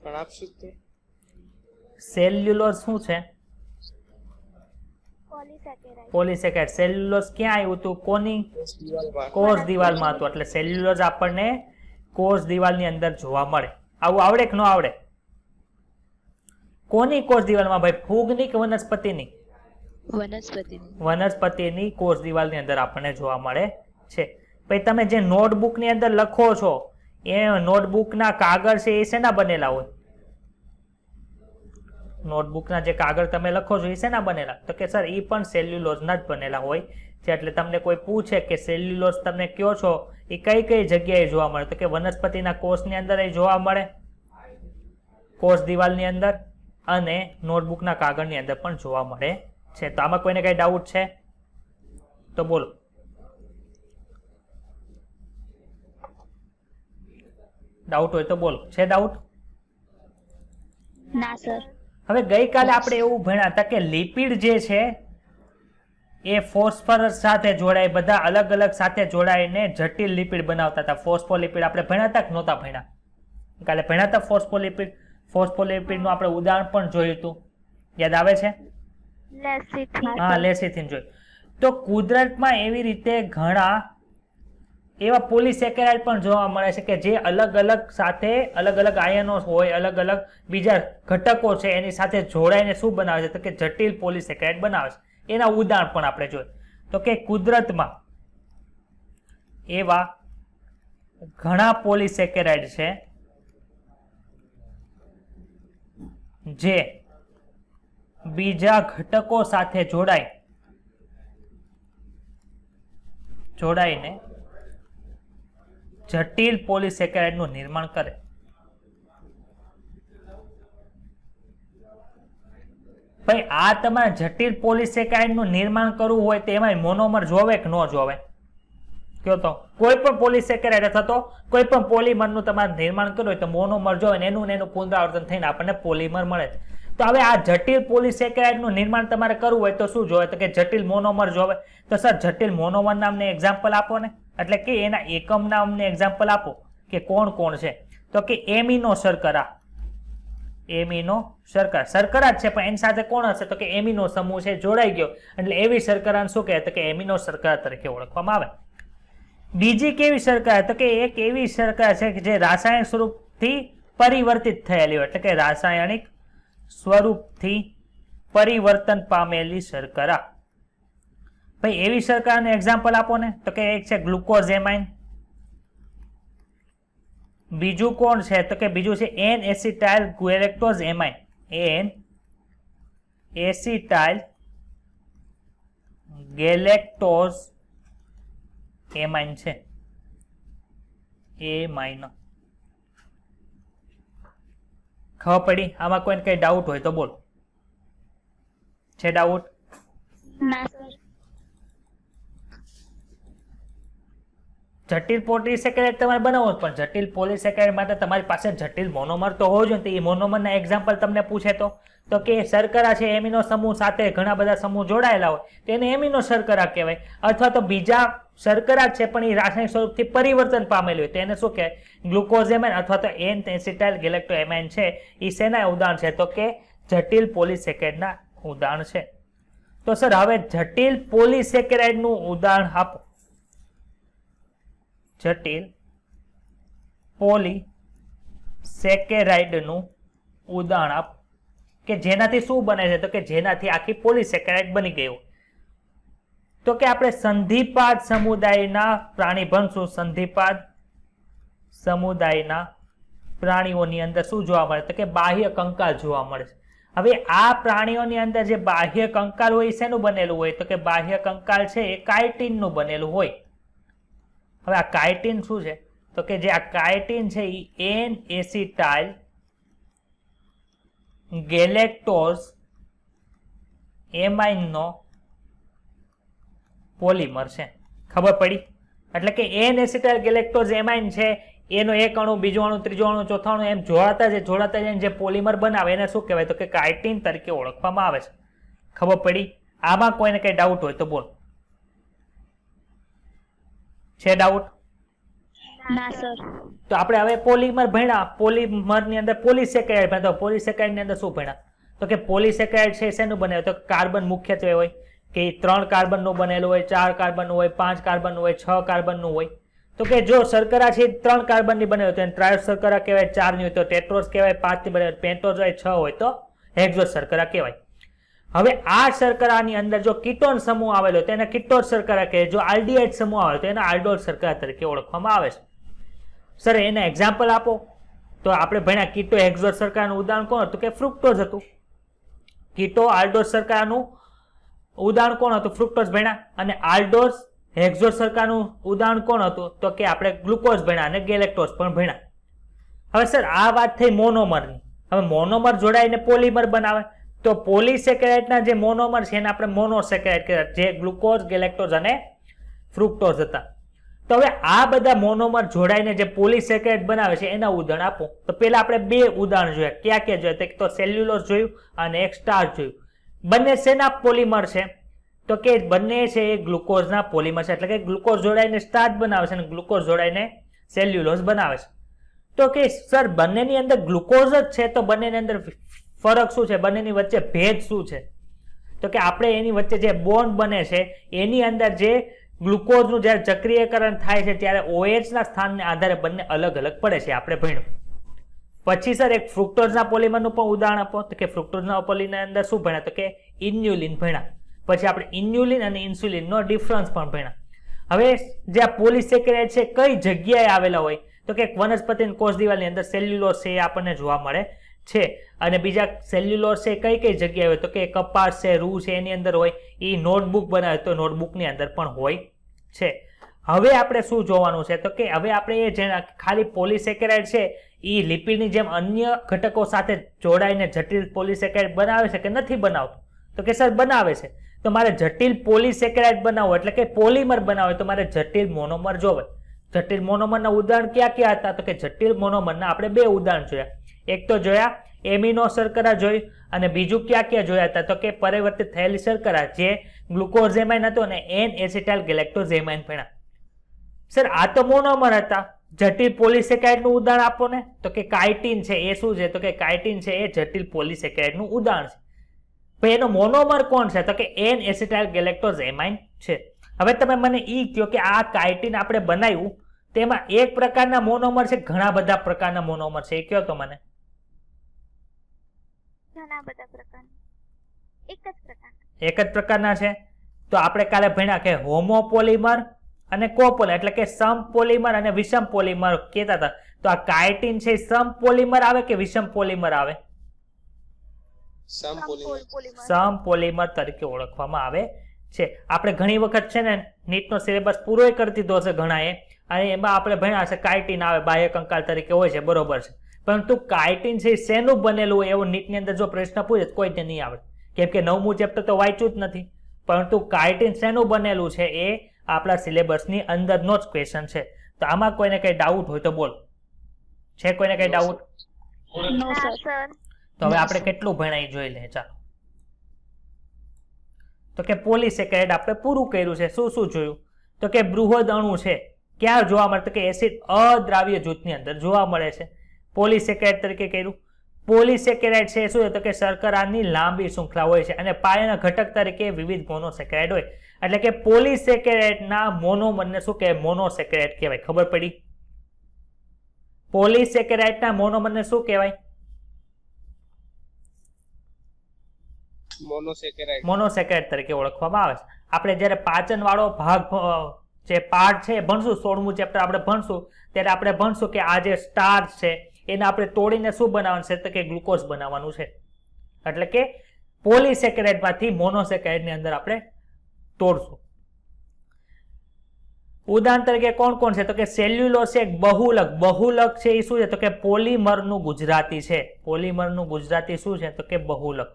Speaker 4: પણ આપશું તો
Speaker 2: સેલ્યુલોઝ શું છે? પોલીસેકેરાઇડ. સેલ્યુલોઝ ક્યાં આવ્યું હતું? કોની? કોષ દિવાલમાં હતું. એટલે સેલ્યુલોઝ આપણને કોષ દિવાલની અંદર જોવા મળે. આવું આવડે કે ન આવડે? કોની કોષ દિવાલમાં ભાઈ? ફૂગની કે વનસ્પતિની? વનસ્પતિની કોષ દિવાલની અંદર આપણને જોવા મળે છે. પછી તમે જે નોટબુકની અંદર લખો છો એ નોટબુકના કાગળ છે એ શેના બનેલા હોય? નોટબુકના જે કાગળ તમે લખો છો એ શેના બનેલા? તો કે સર એ પણ સેલ્યુલોઝના જ બનેલા હોય છે. એટલે તમને કોઈ પૂછે કે સેલ્યુલોઝ તમે કયો છો એ કઈ કઈ જગ્યાએ જોવા મળે? તો કે વનસ્પતિના કોષની અંદર એ જોવા મળે, કોષ દિવાલની અંદર, અને નોટબુકના કાગળની અંદર પણ જોવા મળે છે. તો આમાં કોઈને કઈ ડાઉટ છે તો બોલો. ડાઉટ હોય તો બોલો. છે ડાઉટ?
Speaker 3: ના સર.
Speaker 2: હવે ગઈકાલે આપણે એવું ભણ્યા હતા કે લિપિડ જે છે એ ફોસ્ફરસ સાથે જોડાય, બધા અલગ અલગ સાથે જોડાઈને જટિલ લિપિડ બનાવતા હતા. ફોસ્ફોલિપિડ આપણે ભણ્યા હતા કે નહોતા ભણ્યા? કાલે ભણ્યા હતા ફોસ્ફોલિપિડ. ફોસ્ફોલિપિડનું આપણે ઉદાહરણ પણ જોયું હતું, યાદ આવે છે? હા, લેસિથિન જોયું. તો કુદરતમાં એવી રીતે ઘણા એવા પોલીસેકેરાઇડ પણ જોવા મળે છે કે જે અલગ અલગ સાથે અલગ અલગ આયનો હોય, અલગ અલગ બીજા ઘટકો છે એની સાથે જોડાઈને શું બનાવે છે? તો કે જટિલ પોલીસેકેરાઇડ બનાવે છે. એના ઉદાહરણ પણ આપણે જોયું. તો કે કુદરતમાં એવા ઘણા પોલીસેકેરાઇડ છે જે બીજા ઘટકો સાથે જોડાઈને જટિલ પોલિસેકેરાઇડનું નિર્માણ કરે? ભાઈ આ તમારે જટિલ પોલિસેકેરાઇડનું નિર્માણ કરવું હોય તો એમાં મોનોમર જોવે કે ન જોવે? કયો તો કોઈ પણ પોલિસેકેરાઇડ અથવા તો કોઈ પણ પોલિમરનું તમારે નિર્માણ કરવું હોય તો મોનોમર જોવે ને એનું પુનરાવર્તન થઈને આપણને પોલિમર મળે છે. તો હવે આ જટિલ પોલિસેકેરાઇડનું નિર્માણ તમારે કરવું હોય તો શું જોવે? તો કે જટિલ મોનોમર જોવે. તો સર જટિલ મોનોમર નામને એક્ઝામ્પલ આપો ને, એટલે કે એના એકમ નામને એક્ઝામ્પલ આપો કે કોણ કોણ છે. તો કે એમિનો શર્કરા, એમિનો શર્કરા શર્કરા જ છે પણ એની સાથે કોણ હશે? તો કે એમિનો સમૂહ છે જોડાઈ ગયો એટલે એવી શર્કરાને શું કહે? તો કે એમિનો શર્કરા તરીકે ઓળખવામાં આવે. બીજી કેવી શર્કરા? તો કે એક એવી શર્કરા છે કે જે રાસાયણિક સ્વરૂપથી પરિવર્તિત થયેલી હોય, એટલે કે રાસાયણિક સ્વરૂપથી પરિવર્તન પામેલી શર્કરા. ભાઈ એવી શર્કરાનું એક્ઝામ્પલ આપો ને. તો કે એક છે ગ્લુકોઝ એમાઇન, બીજું કોણ છે? તો કે બીજું છે N acetyl galactosamine, N acetyl galactosamine છે, એમાઇન. ખબર પડી? આમાં કોઈને કઈ ડાઉટ હોય તો બોલો. છે ડાઉટ?
Speaker 3: ના સર.
Speaker 2: જટિલ પોલિસેકેરાઇડ તમારે બનાવવો પણ જટિલ પોલિસેકેરાઇડ માટે તમારી પાસે જટિલ મોનોમર તો હોવો જોઈએ. એ મોનોમરના એક્ઝામ્પલ તમને પૂછે તો કે શર્કરા છે એમિનો સમૂહ સાથે ઘણા બધા સમૂહ જોડાયેલા હોય તેને એમિનો શર્કરા કહેવાય. અથવા તો બીજા શર્કરા છે પણ એ રાસાયણિક સ્વરૂપથી પરિવર્તન પામેલી હોય તેને શું કહેવાય? ગ્લુકોઝ એમાઇન અથવા તો એન એસિટાઇલ ગેલેક્ટો એમાઇન છે. એ શેના ઉદાહરણ છે? તો કે જટિલ પોલિસેકેરાઇડના ઉદાહરણ છે. તો સર હવે જટિલ પોલિસેકેરાઇડનું ઉદાહરણ આપો. જટિલ પોલિસેકેરાઇડનું ઉદાહરણ આપ કે જેનાથી શું બને છે? તો કે જેનાથી આખી પોલિસેકેરાઇડ બની ગઈ હોય. તો કે આપણે સંધિપાદ સમુદાયના પ્રાણી ભણશું. સંધિપાદ સમુદાયના પ્રાણીઓની અંદર શું જોવા મળે? તો કે બાહ્ય કંકાલ જોવા મળે છે. હવે આ પ્રાણીઓની અંદર જે બાહ્ય કંકાલ હોય એ શેનું બનેલું હોય? તો કે બાહ્ય કંકાલ છે એ કાઇટિનનું બનેલું હોય. હવે આ કાઇટિન શું છે? તો કે જે આ કાઇટિન છે A N acetyl galactose એમાઇનનો polymer છે. ખબર પડી? એટલે કે એન એસિટાઇલ ગેલેક્ટોઝ એમાઇન છે એનો એક અણુ, બીજો અણુ, ત્રીજો અણુ, ચોથો અણુ એમ જોડાતા જઈને જે પોલિમર બનાવે એને શું કહેવાય? તો કે કાઇટિન તરીકે ઓળખવામાં આવે છે. ખબર પડી? આમાં કોઈને કઈ ડાઉટ હોય તો બોલો. છે ડાઉટ?
Speaker 3: ના સર.
Speaker 2: તો આપણે હવે પોલિમર ભણ્યા. પોલિમરની અંદર પોલિસેકેરાઇડ ભણ્યા. તો પોલિસેકેરાઇડની અંદર શું ભણ્યા? તો કે પોલિસેકેરાઇડ છે શેનું બને? તો કાર્બન મુખ્યત્વે હોય કે 3 કાર્બનનું બનેલું હોય, 4 કાર્બનનું હોય, 5 કાર્બનનું હોય, 6 કાર્બનનું હોય. તો કે જો શર્કરા છે 3 કાર્બનની બને હોય તો એને ટ્રાયો શર્કરા કહેવાય, 4 ની હોય તો ટેટ્રોસ કહેવાય, 5 ની બને પેન્ટોઝ હોય, 6 હોય તો હેક્ઝોસ શર્કરા કહેવાય. હવે આ શર્કરાની અંદર જો કીટોન સમૂહ આવેલો તો એને કીટોઝ શર્કરા કહેવાય. જો આલ્ડીહાઇડ સમૂહ આવેલો તો એને આલ્ડોલ શર્કરા તરીકે ઓળખવામાં આવે છે. સર એના એક્ઝામ્પલ આપો. તો આપણે ભણ્યા કીટો હેક્ઝોસ શર્કરાનું ઉદાહરણ કોણ હતું? કે ફ્રુક્ટોઝ હતું. કીટો આલ્ડોસ શર્કરાનું ઉદાહરણ કોણ હતું? ફ્રુક્ટોઝ ભણ્યા. અને આલ્ડોસ હેક્ઝોસ શર્કરાનું ઉદાહરણ કોણ હતું? તો કે આપણે ગ્લુકોઝ ભણ્યા અને ગેલેક્ટોઝ પણ ભણ્યા. હવે સર આ વાત થઈ મોનોમરની. હવે મોનોમર જોડાઈને પોલિમર બનાવે તો પોલિસેકેરાઇડના જે મોનોમર છે એને આપણે મોનોસેકેરાઇડ કહેવાય, જે ગ્લુકોઝ, ગેલેક્ટોઝ અને ફ્રુક્ટોઝ હતા. તો હવે આ બધા મોનોમર જોડાઈને જે પોલિસેકેરાઇડ બનાવે છે એના ઉદાહરણ આપો. તો પહેલા આપણે 2 ઉદાહરણ જોયા. ક્યાં ક્યાં જોયા? એક તો સેલ્યુલોઝ જોયું અને એક સ્ટાર્ચ જોયું. બંને શેના પોલિમર છે? તો કે બંને છે એ ગ્લુકોઝના પોલિમર છે. એટલે કે ગ્લુકોઝ જોડાઈને સ્ટાર્ચ બનાવે છે અને ગ્લુકોઝ જોડાઈને સેલ્યુલોઝ બનાવે છે. તો કે સર બંનેની અંદર ગ્લુકોઝ જ છે તો બંનેની અંદર ફરક શું છે? બંનેની વચ્ચે ભેદ શું છે? તો કે આપણે એની વચ્ચે જે બોન્ડ બને છે એની અંદર જે ગ્લુકોઝનું જ્યારે ચક્રીયકરણ થાય છે ત્યારે OH ના સ્થાનને આધારે બંને અલગ અલગ પડે છે. આપણે ભણ્યું. પછી સર એક ફ્રુક્ટોઝના પોલિમરનું પણ ઉદાહરણ આપો. તો કે ફ્રુક્ટોઝના પોલિમરની અંદર શું ભણ્યા? તો કે ઇન્યુલિન ભણ્યા. પછી આપણે ઇન્યુલિન અને ઇન્સ્યુલિનનો ડિફરન્સ પણ ભણ્યા. હવે જે આ પોલિસેકેરાઇડ છે કઈ જગ્યાએ આવેલા હોય? તો કે વનસ્પતિની કોષ દિવાલની અંદર સેલ્યુલોઝ છે એ આપણને જોવા મળે છે. અને બીજા સેલ્યુલોઝ છે કઈ જગ્યાએ હોય? તો કે કપાસ છે, રૂ છે એની અંદર હોય. એ નોટબુક બનાવે તો નોટબુકની અંદર પણ હોય છે. હવે આપણે શું જોવાનું છે તો કે હવે આપણે એ જે ખાલી પોલિસેકેરાઇડ છે એ લિપિડની જેમ અન્ય ઘટકો સાથે જોડાઈને જટિલ પોલિસેકેરાઇડ બનાવે છે કે નથી બનાવતું? તો કે સર બનાવે છે. તો મારે જટિલ પોલિસેકેરાઇડ બનાવવો એટલે કે પોલિમર બનાવે તો મારે જટિલ મોનોમર જોવે. જટિલ મોનોમરના ઉદાહરણ ક્યાં ક્યાં હતા? તો કે જટિલ મોનોમરના આપણે 2 ઉદાહરણ જોયા. એક તો જોયા એમિનો શર્કરા જોઈ અને બીજું ક્યાં ક્યાં જોયા હતા? તો કે પરિવર્તિત થયેલી શર્કરા જે ગ્લુકોઝેમાઇન હતો અને એન એસિટાઇલ ગેલેક્ટોઝેમાઇન ભણ્યા. સર આ તો મોનોમર હતા. જટિલ પોલિસેકેરાઇડનું ઉદાહરણ આપો ને. તો કે કાઇટિન છે એ શું છે? તો કે કાઇટિન છે એ જટિલ પોલિસેકેરાઇડનું ઉદાહરણ છે. પણ એનો મોનોમર કોણ છે? તો કે એન એસિટાઇલ ગેલેક્ટોઝેમાઇન છે. હવે તમે મને ઈ કહો કે આ કાઇટિન આપણે બનાવ્યું તેમાં એક પ્રકારના મોનોમર છે ઘણા બધા પ્રકારના મોનોમર છે? એ કહો તો મને.
Speaker 3: ઘણા બધા પ્રકારના. એક જ પ્રકારના.
Speaker 2: એક જ પ્રકારના છે. તો આપણે કાલે ભણ્યા કે હોમોપોલિમર અને કોપોલિમર એટલે કે સમપોલિમર અને વિષમ પોલિમર કહેતા હતા. તો આ કાઇટિન છે સમપોલિમર આવે કે વિષમ પોલિમર આવે? સમપોલિમર તરીકે ઓળખવામાં આવે છે. આપણે ઘણી વખત છે ને નીટનો સિલેબસ પૂરો કરી દીધો હશે ઘણાએ અને એમાં આપણે ભણ્યા હશે કાઇટિન આવે બાહ્ય કંકાલ તરીકે હોય છે, બરોબર છે. પરંતુ કાઇટિન છે શેનું બનેલું હોય એવો નીટની અંદર જો પ્રશ્ન પૂછે કોઈને નહીં આવડે, કેમ કે 9મું ચેપ્ટર તો વાંચ્યું જ નથી. પરંતુ કાઇટિન શેનું બનેલું છે એ આપણા સિલેબસની અંદરનો જ ક્વેશ્ચન છે. તો આમાં કોઈને કઈ ડાઉટ હોય તો બોલ. છે કોઈને કઈ ડાઉટ?
Speaker 3: નો સર.
Speaker 2: તો હવે આપણે કેટલું ભણાઈ જોઈ લે. ચાલો. તો કે પોલિસેકેરાઇડ આપણે પૂરું કર્યું છે. શું શું જોયું? તો કે બૃહદ અણુ છે ક્યાં જોવા મળે? તો કે એસિડ અદ્રાવ્ય જૂથની અંદર જોવા મળે છે. પોલિસેકેરાઇડ તરીકે કર્યું. પોલિસેકેરાઇડ છે શું છે? તો કે શર્કરાની લાંબી શૃંખલા હોય છે અને પાયાના ઘટક તરીકે વિવિધ મોનોસેકેરાઇડ હોય. એટલે કે પોલિસેકેરાઇડના મોનોમરને શું કહેવાય? મોનોસેકેરાઇડ કહેવાય. ખબર પડી? પોલિસેકેરાઇડના મોનોમરને શું કહેવાય? મોનોસેકેરાઇડ તરીકે ઓળખવામાં આવે છે. આપણે જ્યારે પાચન વાળો ભાગ જે પાર્ટ છે ભણશું 16મું ચેપ્ટર આપણે ભણશું ત્યારે આપણે ભણશું કે આ જે સ્ટાર્ચ છે એને આપણે તોડીને શું બનાવવાનું છે? તો કે ગ્લુકોઝ બનાવવાનું છે. એટલે કે પોલિસેકેરાઇડમાંથી મોનોસેકેરાઇડની અંદર આપણે તોડશું. ઉદાહરણ તરીકે કોણ કોણ છે? તો કે સેલ્યુલોઝ છે બહુલક. બહુલક છે એ શું છે? તો કે પોલિમરનું ગુજરાતી છે. પોલિમરનું ગુજરાતી શું છે? તો કે બહુલક.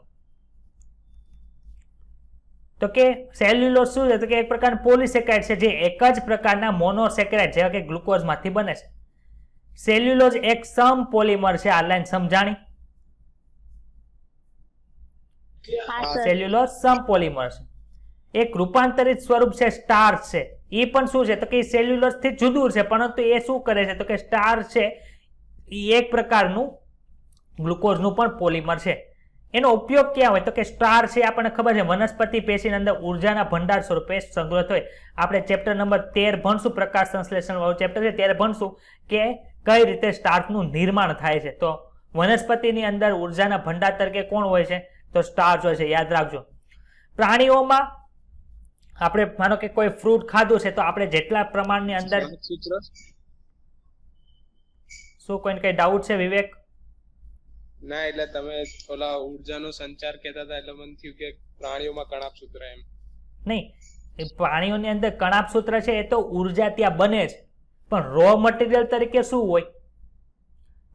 Speaker 2: તો કે સેલ્યુલોઝ શું છે? તો કે એક પ્રકારનું પોલિસેકેરાઇડ છે જે એક જ પ્રકારના મોનોસેકેરાઇડ જેવા કે ગ્લુકોઝમાંથી બને છે. સેલ્યુલોઝ એક સમ પોલિમર છે. આ લાઈન સમજાણી? સેલ્યુલોઝ સમ પોલિમર છે. એક રૂપાંતરિત સ્વરૂપ છે સ્ટાર્ચ છે. એ પણ શું છે? તો કે સેલ્યુલોઝ થી જુદું છે પરંતુ એ શું કરે છે? તો કે સ્ટાર્ચ છે એ એક પ્રકારનું ગ્લુકોઝનું પણ પોલિમર છે. એનો ઉપયોગ ક્યાં હોય? તો કે સ્ટાર્ચ છે આપણને ખબર છે વનસ્પતિ પેશીની અંદર ઉર્જાના ભંડાર સ્વરૂપે સંગ્રહિત હોય. આપણે ચેપ્ટર નંબર 13 ભણશું, પ્રકાશ સંશ્લેષણ વાળું ચેપ્ટર છે ત્યારે ભણશું કે કઈ રીતે સ્ટાર્ચનું નિર્માણ થાય છે. તો વનસ્પતિની અંદર ઉર્જાના ભંડાર તરીકે કોણ હોય છે? તો સ્ટાર્ચ હોય છે. યાદ રાખજો. પ્રાણીઓમાં આપણે માનો કે કોઈ ફ્રૂટ ખાધું છે તો આપણે જેટલા પ્રમાણની અંદર શું કોઈને કઈ ડાઉટ છે વિવેક?
Speaker 4: ના, એટલે તમે ઓલા ઉર્જાનો સંચાર કહેતા હતા એટલે મને થયું કે પ્રાણીઓમાં કણાપ સૂત્ર એમ.
Speaker 2: નહીં, એ પ્રાણીઓની અંદર કણાપ સૂત્ર છે એ તો ઉર્જા ત્યાં બને છે, પણ રો મટીરિયલ તરીકે શું હોય?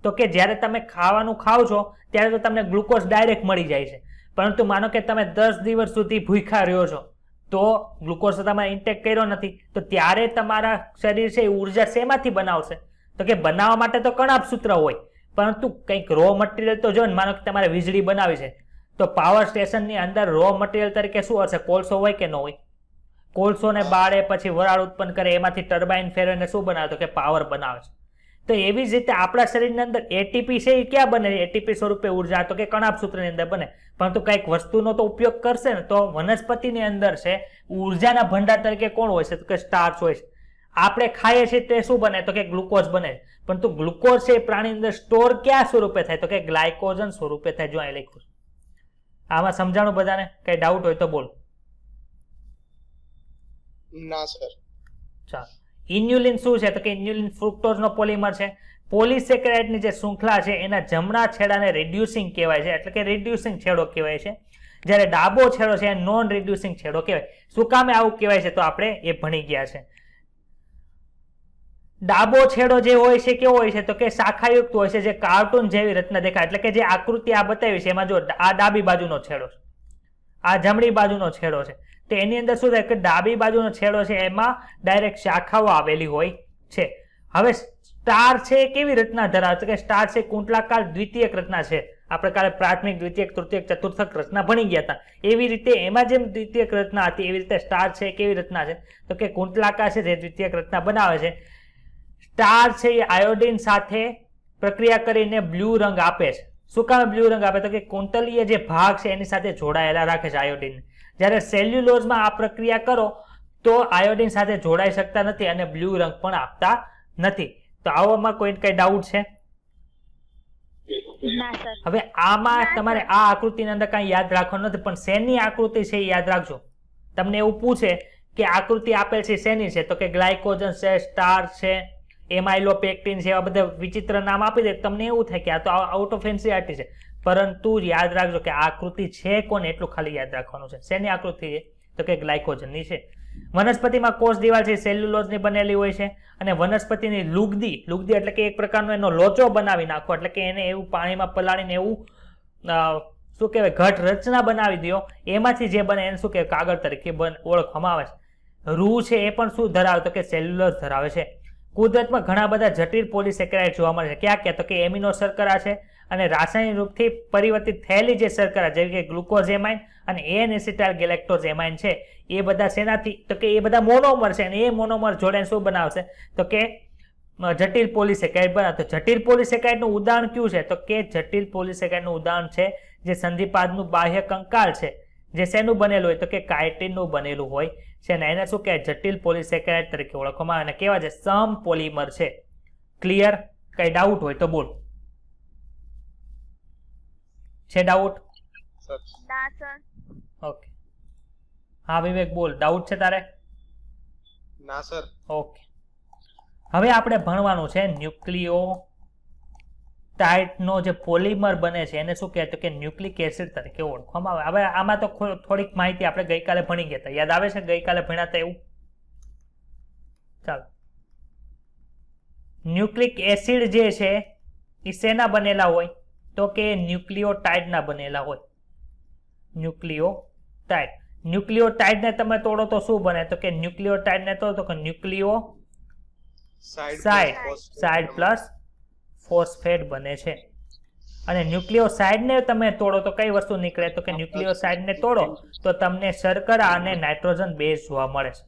Speaker 2: તો કે જ્યારે તમે ખાવાનું ખાવ છો ત્યારે તો તમને ગ્લુકોઝ ડાયરેક્ટ મળી જાય છે, પરંતુ માનો કે તમે 10 દિવસ સુધી ભૂખ્યા રહ્યો છો તો ગ્લુકોઝ તમે ઇન્ટેક કર્યો નથી, તો ત્યારે તમારા શરીર છે એ ઉર્જા શેમાંથી બનાવશે? તો કે બનાવવા માટે તો કણાપ સૂત્ર હોય, પરંતુ કંઈક રો મટીરિયલ તો જો ને. માનો કે તમારે વીજળી બનાવી છે તો પાવર સ્ટેશનની અંદર રો મટીરિયલ તરીકે શું હશે? કોલસો હોય કે ન હોય? કોલસોને બાળે પછી વરાળ ઉત્પન્ન કરે એમાંથી ટર્બાઇન ફેરવીને શું બનાવે? તો કે પાવર બનાવે છે. તો એવી જ રીતે આપણા શરીરની અંદર એટીપી છે એ ક્યાં બને? એટીપી સ્વરૂપે ઉર્જા તો કે કણાપ સૂત્રની અંદર બને, પરંતુ કંઈક વસ્તુનો તો ઉપયોગ કરશે ને. તો વનસ્પતિની અંદર છે ઉર્જાના ભંડાર તરીકે કોણ હોય છે? તો કે સ્ટાર્ચ હોય છે. આપણે ખાઈએ છીએ તે શું બને? તો કે ગ્લુકોઝ બને, પરંતુ ગ્લુકોઝ છે એ પ્રાણીની અંદર સ્ટોર ક્યાં સ્વરૂપે થાય? તો કે ગ્લાયકોજન સ્વરૂપે થાય. જો અહીં લખ્યું. આમાં સમજાણું બધાને? કઈ ડાઉટ હોય તો બોલ.
Speaker 4: ના સર.
Speaker 2: ચાલો. ઇન્યુલિન શું છે? તો કે ઇન્યુલિન ફ્રુક્ટોઝનો પોલિમર છે. પોલિસેકેરાઇડની જે શૃંખલા છે એના જમણા છેડાને રિડ્યુસિંગ કહેવાય છે, એટલે કે રિડ્યુસિંગ છેડો કહેવાય છે. જ્યારે ડાબો છેડો છે એ નોન રિડ્યુસિંગ છેડો કહેવાય. શું કામે આવું કહેવાય છે? તો આપણે એ ભણી ગયા છે. ડાબો છેડો જે હોય છે કેવો હોય છે તો કે શાખાયુક્ત હોય છે, જે કાર્ટૂન જેવી રચના દેખાય. એટલે કે જે આકૃતિ આ બતાવી છે એમાં જો આ ડાબી બાજુનો છેડો છે, આ જમણી બાજુનો છેડો છે, તો એની અંદર શું થાય કે ડાબી બાજુનો છેડો છે એમાં ડાયરેક્ટ શાખાઓ આવેલી હોય છે. હવે સ્ટાર છે એ કેવી રચના ધરાવે છે કે સ્ટાર છે કુંડલાકાર દ્વિતીયક રચના છે. આપણે કાલે પ્રાથમિક, દ્વિતીયક, તૃતીયક, ચતુર્થક રચના ભણી ગયા હતા. એવી રીતે એમાં જેમ દ્વિતીયક રચના હતી એવી રીતે સ્ટાર છે કેવી રચના છે તો કે કુંડલાકાર છે, જે દ્વિતીયક રચના બનાવે છે. સ્ટાર છે એ આયોડિન સાથે પ્રક્રિયા કરીને બ્લુ રંગ આપે છે. શું કામ બ્લુ રંગ આપે તો કે કુંતલીય જે ભાગ છે એની સાથે જોડાયેલા રાખે છે આયોડિન. જ્યારે સેલ્યુલોઝમાં આ પ્રક્રિયા કરો તો આયોડિન સાથે જોડાઈ શકતા નથી અને બ્લુ રંગ પણ આપતા નથી. તો આવામાં કોઈ કઈ ડાઉટ છે?
Speaker 3: ના સર.
Speaker 2: હવે આમાં તમારે આ આકૃતિની અંદર કઈ યાદ રાખવાનું નથી, પણ શેની આકૃતિ છે એ યાદ રાખજો. તમને એવું પૂછે કે આકૃતિ આપેલ છે શેની છે તો કે ગ્લાયકોજન છે, સ્ટાર છે, એમાઇલોપેક્ટિન છે, એવા બધા વિચિત્ર નામ આપી દે. તમને એવું થાય કે આ તો આઉટ ઓફ એનસીઈઆરટી છે, પરંતુ યાદ રાખજો કે આ આકૃતિ છે કોને એટલું ખાલી યાદ રાખવાનું છે. શેની આકૃતિ છે તો કે ગ્લાયકોજનની છે. વનસ્પતિમાં કોષ દિવાલ છે સેલ્યુલોઝની બનેલી હોય છે અને વનસ્પતિની લુગદી એટલે કે એક પ્રકારનો એનો લોચો બનાવી નાખો, એટલે કે એને એવું પાણીમાં પલાળીને એવું શું કહેવાય ઘટ રચના બનાવી દો, એમાંથી જે બને એને શું કહેવાય કાગળ તરીકે ઓળખવામાં આવે છે. રૂ છે એ પણ શું ધરાવે તો કે સેલ્યુલોઝ ધરાવે છે. કુદરતમાં ઘણા બધા જટિલ પોલિસેકેરાઇડ જોવા મળે છે. ક્યાં ક્યાં તો કે એમિનો શર્કરા છે અને રાસાયણિક રૂપથી પરિવર્તિત થયેલી જે શર્કરા જેવી કે ગ્લુકોઝ એમાઇન અને એન એસિટાઇલ ગેલેક્ટોઝ એમાઇન છે એ બધા શેનાથી તો કે એ બધા મોનોમર છે અને એ મોનોમર જોડે શું બનાવશે તો કે જટિલ પોલિસેકેરાઇડ બનાવે. તો જટિલ પોલિસેકેરાઇડનું ઉદાહરણ કયું છે તો કે જટિલ પોલિસેકેરાઇડનું ઉદાહરણ છે જે સંધિપાદનું બાહ્ય કંકાલ છે, જે શેનું બનેલું હોય તો કે કાયટીનનું બનેલું હોય છે અને એને શું કહેવાય જટિલ પોલિસેકેરાઇડ તરીકે ઓળખવામાં આવે અને કેવા છે સમ પોલિમર છે. ક્લિયર? કઈ ડાઉટ હોય તો બોલ. છે ડાઉટ?
Speaker 3: ના સર.
Speaker 2: ઓકે, હા વિવેક બોલ, ડાઉટ છે તારે?
Speaker 4: ના સર.
Speaker 2: ઓકે, હવે આપણે ભણવાનું છે ન્યુક્લિયોટાઇડનો જે પોલિમર બને છે એને શું કહેવાય તો કે ન્યુક્લિક એસિડ તરીકે ઓળખવામાં આવે. હવે આમાં તો થોડીક માહિતી આપણે ગઈકાલે ભણી ગયા હતા, યાદ આવે છે ગઈકાલે ભણ્યા હતા એવું? ચાલો, ન્યુક્લિક એસિડ જે છે એ શેના બનેલા હોય તો કે ન્યુક્લિયોટાઇડના બનેલા હોય. ન્યુક્લિયોટાઇડને તમે તોડો તો શું બને તો કે ન્યુક્લિયોટાઇડને તોડો તો કે ન્યુક્લિયો સાઇડ પ્લસ ફોસ્ફેટ બને છે. અને ન્યુક્લિયોસાઇડને તમે તોડો તો કઈ વસ્તુ નીકળે તો કે ન્યુક્લિયોસાઇડને તોડો તો તમને શર્કરા અને નાઇટ્રોજન બેઝ જોવા મળે છે.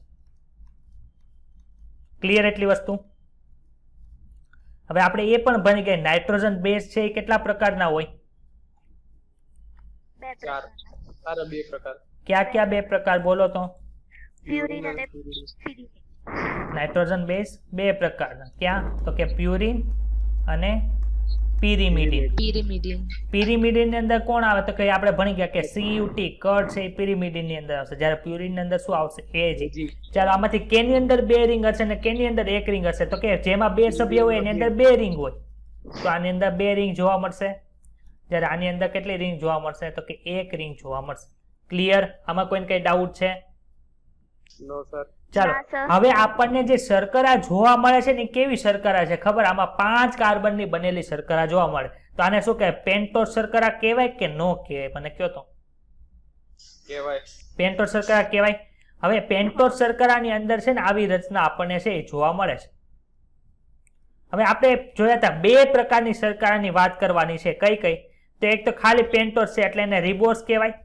Speaker 2: ક્લિયર એટલી વસ્તુ? હવે આપણે એ પણ ભણી ગયા નાઇટ્રોજન બેઝ છે એ કેટલા પ્રકારના હોય?
Speaker 3: બે
Speaker 4: પ્રકાર.
Speaker 2: ક્યાં બે પ્રકાર બોલો તો?
Speaker 3: પ્યુરિન અને પીરીમિડિન.
Speaker 2: નાઇટ્રોજન બેઝ બે પ્રકારના. ક્યાં તો કે પ્યુરિન અને પિરિમિડિન. પિરિમિડિન ની અંદર કોણ આવે તો કે આપણે ભણી ગયા કે CUT કટ છે એ પિરિમિડિન ની અંદર આવશે, જ્યારે પ્યુરિન ની અંદર શું આવશે AG. ચાલો આમાંથી કેની અંદર બે રિંગ હશે અને કેની અંદર એક રિંગ હશે તો કે જેમાં બે સભ્ય હોય એની અંદર બે રિંગ હોય, તો આની અંદર બે રિંગ જોવા મળશે, જ્યારે આની અંદર કેટલી રિંગ જોવા મળશે તો કે એક રિંગ જોવા મળશે. ક્લિયર? આમાં કોઈને કઈ ડાઉટ છે?
Speaker 4: નો સર.
Speaker 2: ચાલો, હવે આપણને જે શર્કરા જોવા મળે છે ને કેવી શર્કરા છે ખબર? આમાં 5 કાર્બનની બનેલી શર્કરા જોવા મળે, તો આને શું કહેવાય? પેન્ટોઝ શર્કરા કહેવાય કે નો કહેવાય? મને કહો તો.
Speaker 4: કહેવાય.
Speaker 2: પેન્ટોઝ શર્કરા કહેવાય. હવે પેન્ટોઝ શર્કરાની અંદર છે ને આવી રચના આપણને છે એ જોવા મળે છે. હવે આપણે જોયા હતા બે પ્રકારની શર્કરાની વાત કરવાની છે. કઈ કઈ? તો એક તો ખાલી પેન્ટોઝ છે એટલે એને રિબોઝ કહેવાય,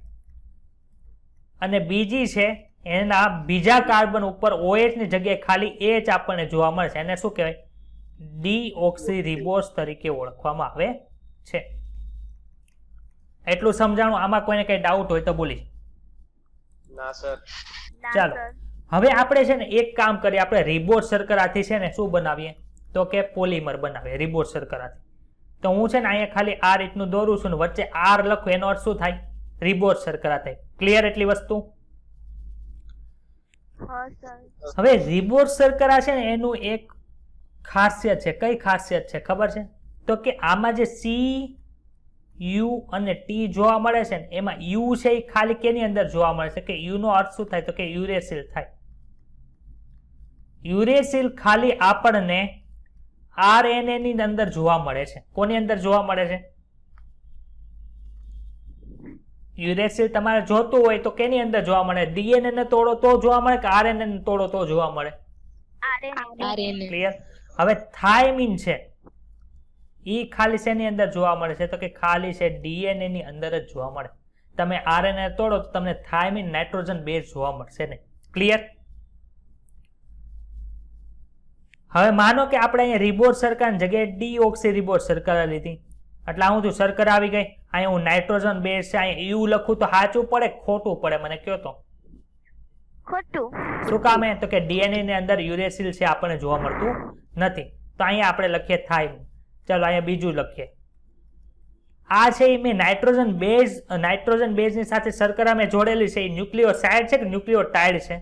Speaker 2: અને બીજી છે એના બીજા કાર્બન ઉપર OH ની જગ્યાએ ખાલી H આપણને જોવા મળે છે, એને શું કહેવાય? ડીઓક્સીરિબોઝ તરીકે ઓળખવામાં આવે છે. એટલું સમજાણું? આમાં કોઈને કઈ ડાઉટ હોય તો બોલી.
Speaker 4: ના સર.
Speaker 2: ચાલો, હવે આપણે છે ને એક કામ કરીએ, આપણે રિબોઝ શર્કરાથી છે ને શું બનાવીએ તો કે પોલિમર બનાવીએ રિબોઝ શર્કરાથી. તો હું છે ને અહીંયા ખાલી આ રીતનું દોરું છું ને વચ્ચે R લખું, એનો અર્થ શું થાય? રિબોઝ શર્કરા થાય. ક્લિયર એટલી વસ્તુ? હવે રિબોઝ શર્કરા છે ને એનું એક ખાસિયત છે. કઈ ખાસિયત છે ખબર છે? તો કે આમાં જે C, U અને T જોવા મળે છે ને એમાં U છે એ ખાલી કેની અંદર જોવા મળે છે કે U નો અર્થ શું થાય તો કે યુરેસિલ થાય. યુરેસિલ ખાલી આપણને RNA ની અંદર જોવા મળે છે. કોની અંદર જોવા મળે છે? યુરેસિલ તમારે જોતું હોય તો કેની અંદર જોવા મળે? DNA ને તોડો તો જોવા મળે કે RNA ને તોડો તો જોવા મળે?
Speaker 3: RNA.
Speaker 2: ક્લિયર? હવે થાઇમિન છે ઈ ખાલી શેની અંદર જોવા મળે છે? તો કે ખાલી છે DNA ની અંદર જ જોવા મળે. તમે RNA તોડો તો તમને થાઇમિન નાઇટ્રોજન બેઝ જોવા મળશે નહીં. ક્લિયર? હવે માનો કે આપણે અહીંયા રિબોઝ શર્કરાની જગ્યાએ ડીઓક્સી રિબોઝ શર્કરા લીધી, એટલે હું શર્કરા આવી ગઈ. અહીંયા હું નાઇટ્રોજન બેઝ છે અહીંયા યુ લખું તો સાચું પડે ખોટું પડે? મને કયો તો.
Speaker 3: ખોટું.
Speaker 2: શું કામ? તો કે DNA ની અંદર યુરેસિલ છે આપણને જોવા મળતું નથી. તો અહીંયા આપણે લખીએ થાઇમિન. ચાલો અહીંયા બીજું લખીએ. આ છે એ મેં નાઇટ્રોજન બેઝ ની સાથે શર્કરા મેં જોડેલી છે. એ ન્યુક્લિયોસાઇડ છે કે ન્યુક્લિયોટાઇડ છે?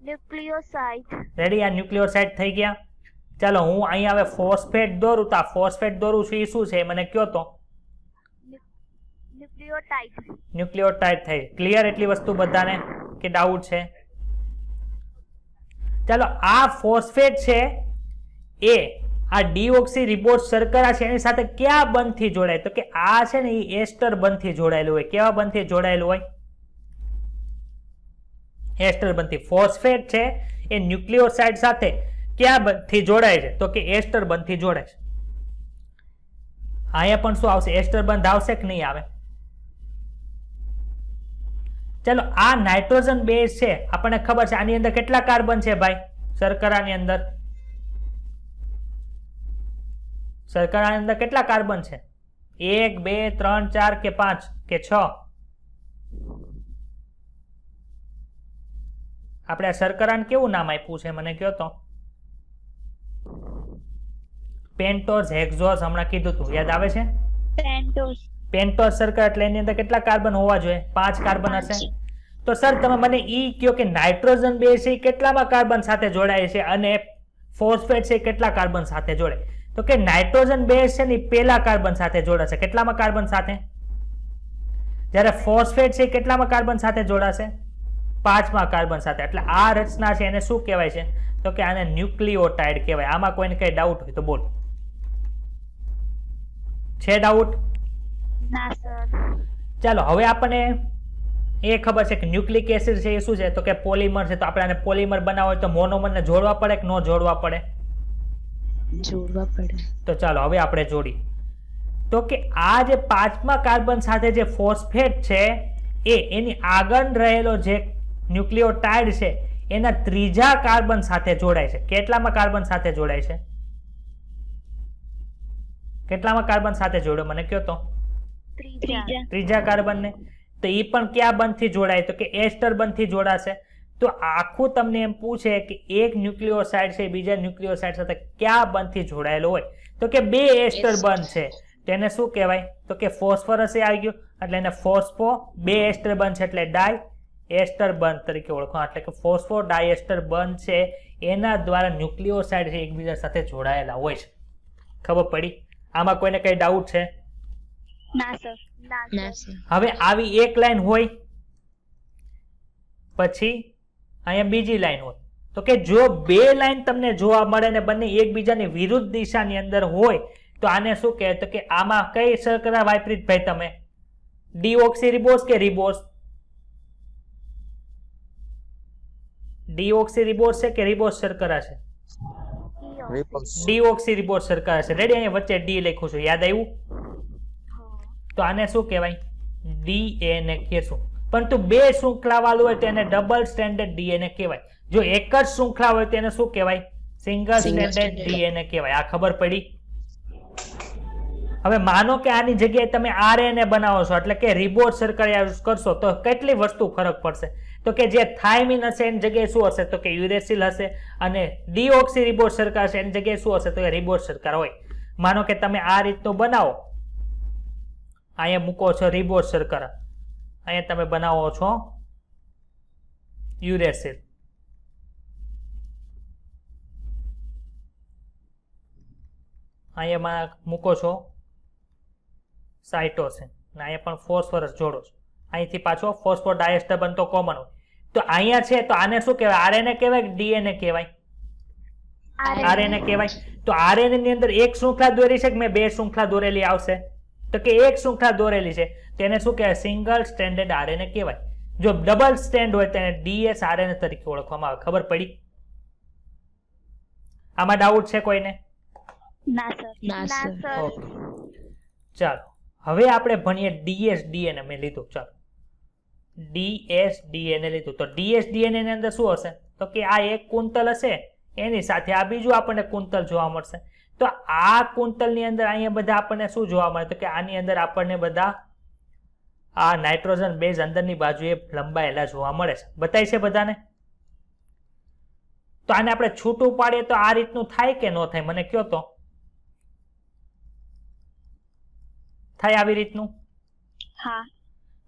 Speaker 3: ન્યુક્લિયોસાઇડ.
Speaker 2: રેડી? આ ન્યુક્લિયોસાઇડ થઈ ગયા. ચાલો હું અહીંયા હવે ફોસ્ફેટ દોરું તો આ ફોસ્ફેટ દોરું છું એ શું છે મને કયો તો. ન્યુક્લિયોટાઇડ થઈ. ક્લિયર? એટલી વસ્તુ બધાને કે ડાઉટ છે? ચાલો આ ફોસ્ફેટ છે એ આ ડીઓક્સી રિબોઝ શર્કરા છે એની સાથે કયા બંધથી જોડાય? તો કે આ છે ને એ એસ્ટર બંધથી જોડાયેલું હોય. કેવા બંધથી જોડાયેલું હોય? એસ્ટર બંધથી. ફોસ્ફેટ છે એ ન્યુક્લિયોસાઇડ સાથે કયા બંધથી જોડાય છે? તો કે એસ્ટર બંધથી જોડાય છે. અહીંયા પણ શું આવશે? એસ્ટર બંધ આવશે કે નહીં આવે? ચાલો આ નાઇટ્રોજન બેઝ છે આપણને ખબર છે આની અંદર કેટલા કાર્બન છે ભાઈ? શર્કરાની અંદર કેટલા કાર્બન છે? 1 2 3 4 કે 5 કે 6? આપણે આ શર્કરાને કેવું નામ આપ્યું છે મને કયો તો? પેન્ટોઝ હેક્ઝોઝ. હમણાં કીધું તું, યાદ આવે છે? પેન્ટોઝ શર્કરા એટલે એની અંદર કેટલા કાર્બન હોવા જોઈએ? 5 કાર્બન હશે. તો સર તમે મને ઈ કહો કે નાઇટ્રોજન બેઝ છે કેટલામાં કાર્બન સાથે જોડાય છે અને ફોસ્ફેટ છે કેટલા કાર્બન સાથે જોડે? તો કે નાઇટ્રોજન બેઝ છે ને પહેલા કાર્બન સાથે જોડાશે. કેટલામાં કાર્બન સાથે? જ્યારે ફોસ્ફેટ છે કેટલામાં કાર્બન સાથે જોડાશે? 5માં કાર્બન સાથે. એટલે આ રચના છે એને શું કહેવાય છે? તો કે આને ન્યુક્લિયોટાઇડ કહેવાય. આમાં કોઈને કઈ ડાઉટ હોય તો બોલ. છે ડાઉટ?
Speaker 3: ના સર.
Speaker 2: ચાલો હવે આપણને એ ખબર છે કે ન્યુક્લિક એસિડ છે એ શું છે? તો કે પોલિમર છે. તો આપણે આને પોલિમર બનાવવા હોય તો મોનોમરને જોડવા પડે કે ન જોડવા પડે?
Speaker 5: જોડવા પડે.
Speaker 2: તો ચાલો હવે આપણે જોડી. તો કે આ જે 5મા કાર્બન સાથે જે ફોસ્ફેટ છે એની આગળ રહેલો જે ન્યુક્લિયોટાઇડ છે એના 3જા કાર્બન સાથે જોડાય છે. કેટલામાં કાર્બન સાથે જોડાય છે? કેટલામાં કાર્બન સાથે જોડ્યો મને કયો તો? 3જા કાર્બન ને. તો એ પણ કયા બંધથી જોડાય? તો કે એસ્ટર બંધથી જોડાશે. તો આખું તમને એમ પૂછે કે એક ન્યુક્લિયોસાઇડ છે બીજા ન્યુક્લિયોસાઇડ સાથે કયા બંધથી જોડાયેલો હોય? તો કે 2 એસ્ટર બંધ છે. તેને શું કહેવાય? તો કે ફોસ્ફરસ એ આવી ગયું એટલે એને ફોસ્ફો. 2 એસ્ટર બંધ છે એટલે ડાય એસ્ટર બંધ તરીકે ઓળખવા. એટલે કે ફોસ્ફો ડાયએસ્ટર બંધ છે એના દ્વારા ન્યુક્લિયોસાઇડ છે એકબીજા સાથે જોડાયેલા હોય છે. ખબર પડી? આમાં કોઈને કઈ ડાઉટ છે?
Speaker 3: ના સર.
Speaker 2: હવે આવી એક લાઈન હોય પછી અહીંયા બીજી લાઈન હોય. તો કે જો 2 લાઈન તમને જોવા મળે ને બંને એકબીજાની વિરુદ્ધ દિશાની અંદર હોય તો આને શું કહે? તો કે આમાં કઈ શર્કરા વાપરી ભાઈ તમે? ડીઓક્સી રિબોઝ કે રિબોઝ? ડીઓક્સી રિબોઝ છે કે રિબોઝ શર્કરા છે? ડીઓક્સી રિબોઝ શર્કરા છે. રેડી? અહીંયા વચ્ચે ડી લખ્યું છે, યાદ આવ્યું? તો આને શું કહેવાય? ડીએનએ કહેશું. પરંતુ 2 શૃંખલા વાળું હોય તો એને ડબલ સ્ટ્રેન્ડેડ ડીએનએ કહેવાય. જો એક જ શૃંખલા હોય તો એને શું કહેવાય? સિંગલ સ્ટ્રેન્ડેડ ડીએનએ કહેવાય. આ ખબર પડી? હવે માનો કે આની જગ્યાએ તમે આરએનએ બનાવો છો એટલે કે રિબોઝ શર્કરા યુઝ કરશો તો કેટલી વસ્તુ ફરક પડશે? તો કે જે થાઇમિન હશે એની જગ્યાએ શું હશે? તો કે યુરેસિલ હશે. અને ડીઓક્સી રિબોઝ શર્કરા હશે એની જગ્યાએ શું હશે? તો કે રિબોઝ શર્કરા હોય. માનો કે તમે આ રીતનું બનાવો, અહીંયા મૂકો છો રિબોઝ શર્કરા, અહીંયા તમે બનાવો છો યુરેસિલ. અહીંયા મૂકો છો સાઇટોસિન, અહીંયા પણ ફોસ્ફરસ જોડો છો. અહીંથી પાછો ફોસ્ફોડાયસ્ટર બનતો કોમન હોય. તો અહીંયા છે તો આને શું કહેવાય? આરએનએ કહેવાય કે ડીએનએ કહેવાય? આરએનએ કહેવાય. તો આરએનએ ની અંદર એક શૃંખલા દોરી છે કે મેં બે શૃંખલા દોરેલી આવશે? તો કે એક શૃંખલા દોરેલી છે, તેને શું કહેવાય? સિંગલ સ્ટ્રેન્ડેડ આરએનએ કહેવાય. જો ડબલ સ્ટ્રેન્ડ હોય તેને ડીએસ આરએનએ તરીકે ઓળખવામાં આવે. ખબર પડી? આમાં ડાઉટ છે કોઈને?
Speaker 3: ના સર.
Speaker 5: ના સર.
Speaker 2: ઓકે, ચાલો હવે આપણે ભણીએ ડીએસ ડીએનએ. મેં લીધું, ચાલો ડીએસ ડીએનએ લીધું. તો ડીએસ ડીએનએ ની અંદર શું હશે? તો કે આ એક કુંતલ હશે, એની સાથે આ બીજું આપણને કુંતલ જોવા મળશે. તો આ કુંતલ ની અંદર અહીંયા બધા આપણને શું જોવા મળે? તો કે આની અંદર આપણને બધા આ નાઇટ્રોજન બેઝ અંદરની બાજુએ લંબાયેલા જોવા મળે છે. બતાય છે બધાને? તો આને આપણે છૂટું પાડીએ તો આ રીતનું થાય કે ન થાય? મને કયો તો. થાય આવી રીતનું?
Speaker 3: હા.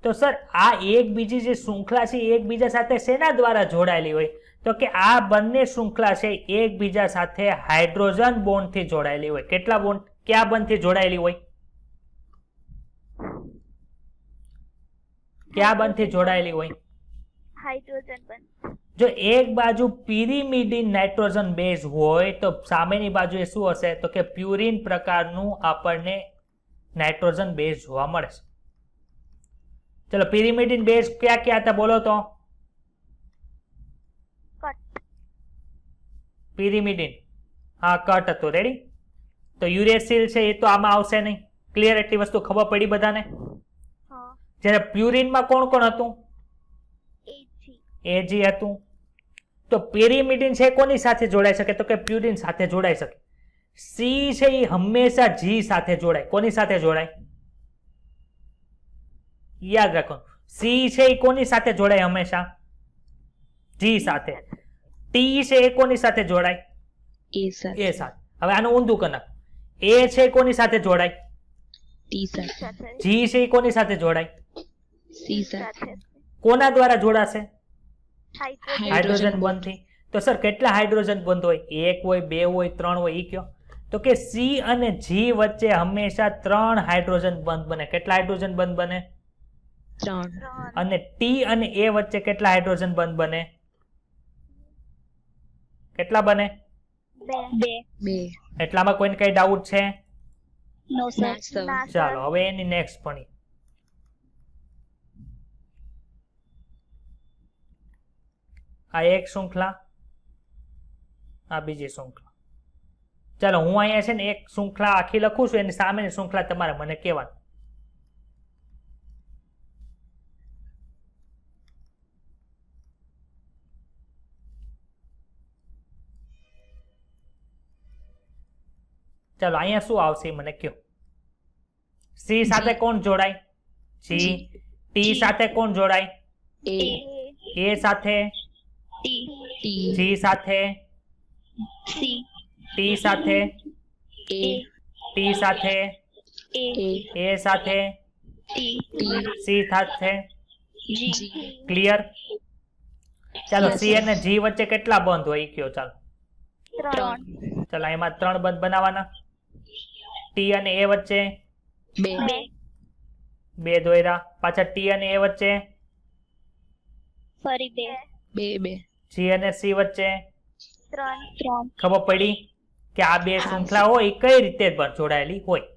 Speaker 2: તો સર આ એકબીજી જે શૃંખલા છે એકબીજા સાથે શેના દ્વારા જોડાયેલી હોય? તો કે આ બંને શૃંખલા છે એકબીજા સાથે હાઇડ્રોજન બોન્ડ થી જોડાયેલી હોય. કેટલા બોન્ડ? કયા બંધ થી જોડાયેલી હોય? કયા બંધ થી જોડાયેલી હોય?
Speaker 3: હાઇડ્રોજન બંધ.
Speaker 2: જો એક બાજુ પિરિમિડિન નાઇટ્રોજન બેઝ હોય તો સામેની બાજુએ શું હશે? તો કે પ્યુરિન પ્રકારનું આપણને નાઇટ્રોજન બેઝ જોવા મળે છે. ચલો પિરિમિડિન બેઝ ક્યાં ક્યાં હતા બોલો તો? પિરિમિડિન, હા કટ હતું. રેડી? તો યુરેસિલ છે એ તો આમાં આવશે નહીં. ક્લિયર? એટલી વસ્તુ ખબર પડી બધાને? જ્યારે પ્યુરિનમાં કોણ કોણ હતું? એજી હતું. તો પિરિમિડિન છે કોની સાથે જોડાઈ શકે? તો કે પ્યુરિન સાથે જોડાઈ શકે. સી છે એ હંમેશા જી સાથે જોડાય. કોની સાથે જોડાય? યાદ રાખો, સી છે એ કોની સાથે જોડાય? હંમેશા જી સાથે. ટી છે એ કોની સાથે જોડાય?
Speaker 5: એ સાથે.
Speaker 2: એ સાથે. હવે આનું ઊંધું કરી નાખો. એ છે એ કોની સાથે જોડાય?
Speaker 5: ટી સાથે.
Speaker 2: જી છે એ કોની સાથે જોડાય?
Speaker 5: સી સાથે.
Speaker 2: કોના દ્વારા જોડાશે? હાઇડ્રોજન
Speaker 3: હાઇડ્રોજન
Speaker 2: બંધથી. તો સર કેટલા હાઇડ્રોજન બંધ હોય? એક હોય, બે હોય, ત્રણ હોય? ઈ કયો. તો કે સી અને જી વચ્ચે હંમેશા 3 હાઇડ્રોજન બંધ બને. કેટલા હાઇડ્રોજન બંધ બને?
Speaker 5: 3.
Speaker 2: અને ટી અને એ વચ્ચે કેટલા હાઇડ્રોજન બંધ બને? કેટલા બને?
Speaker 5: 2.
Speaker 2: એટલામાં કોઈને કઈ ડાઉટ છે?
Speaker 3: નો
Speaker 5: ના સર.
Speaker 2: ચાલો હવે એની નેક્સ્ટ ભણીએ. આ એક શૃંખલા, આ બીજી શૃંખલા. ચાલો હું અહીંયા છે ને એક શૃંખલા આખી લખું છું, એની સામેની શૃંખલા તમારે મને કહેવાની. ચાલો અહીંયા શું આવશે એ મને કયો. સી સાથે કોણ જોડાય? જી. ટી સાથે કોણ જોડાય?
Speaker 5: એ.
Speaker 2: એ સાથે.
Speaker 5: ટી.
Speaker 2: જી સાથે.
Speaker 3: સી.
Speaker 2: ટી સાથે.
Speaker 5: એ.
Speaker 2: ટી સાથે.
Speaker 5: એ.
Speaker 2: એ સાથે.
Speaker 5: ટી.
Speaker 2: સી સાથે.
Speaker 5: જી.
Speaker 2: ક્લિયર? ચાલો
Speaker 5: Yes,
Speaker 2: સી
Speaker 5: sir.
Speaker 2: અને જી વચ્ચે કેટલા બંધ હોય ઈ કયો. ચાલો
Speaker 3: 3.
Speaker 2: ચાલો એમાં 3 બંધ બનાવવાના. ટી અને એ વચ્ચે
Speaker 5: 2.
Speaker 2: 2 દોયરા. પાછા ટી અને એ વચ્ચે,
Speaker 3: ફરી
Speaker 5: 2.
Speaker 2: જી અને સી વચ્ચે.
Speaker 3: 3.
Speaker 2: ખબર પડી કે આ બે શૃંખલા હોય એ કઈ રીતે જોડાયેલી હોય.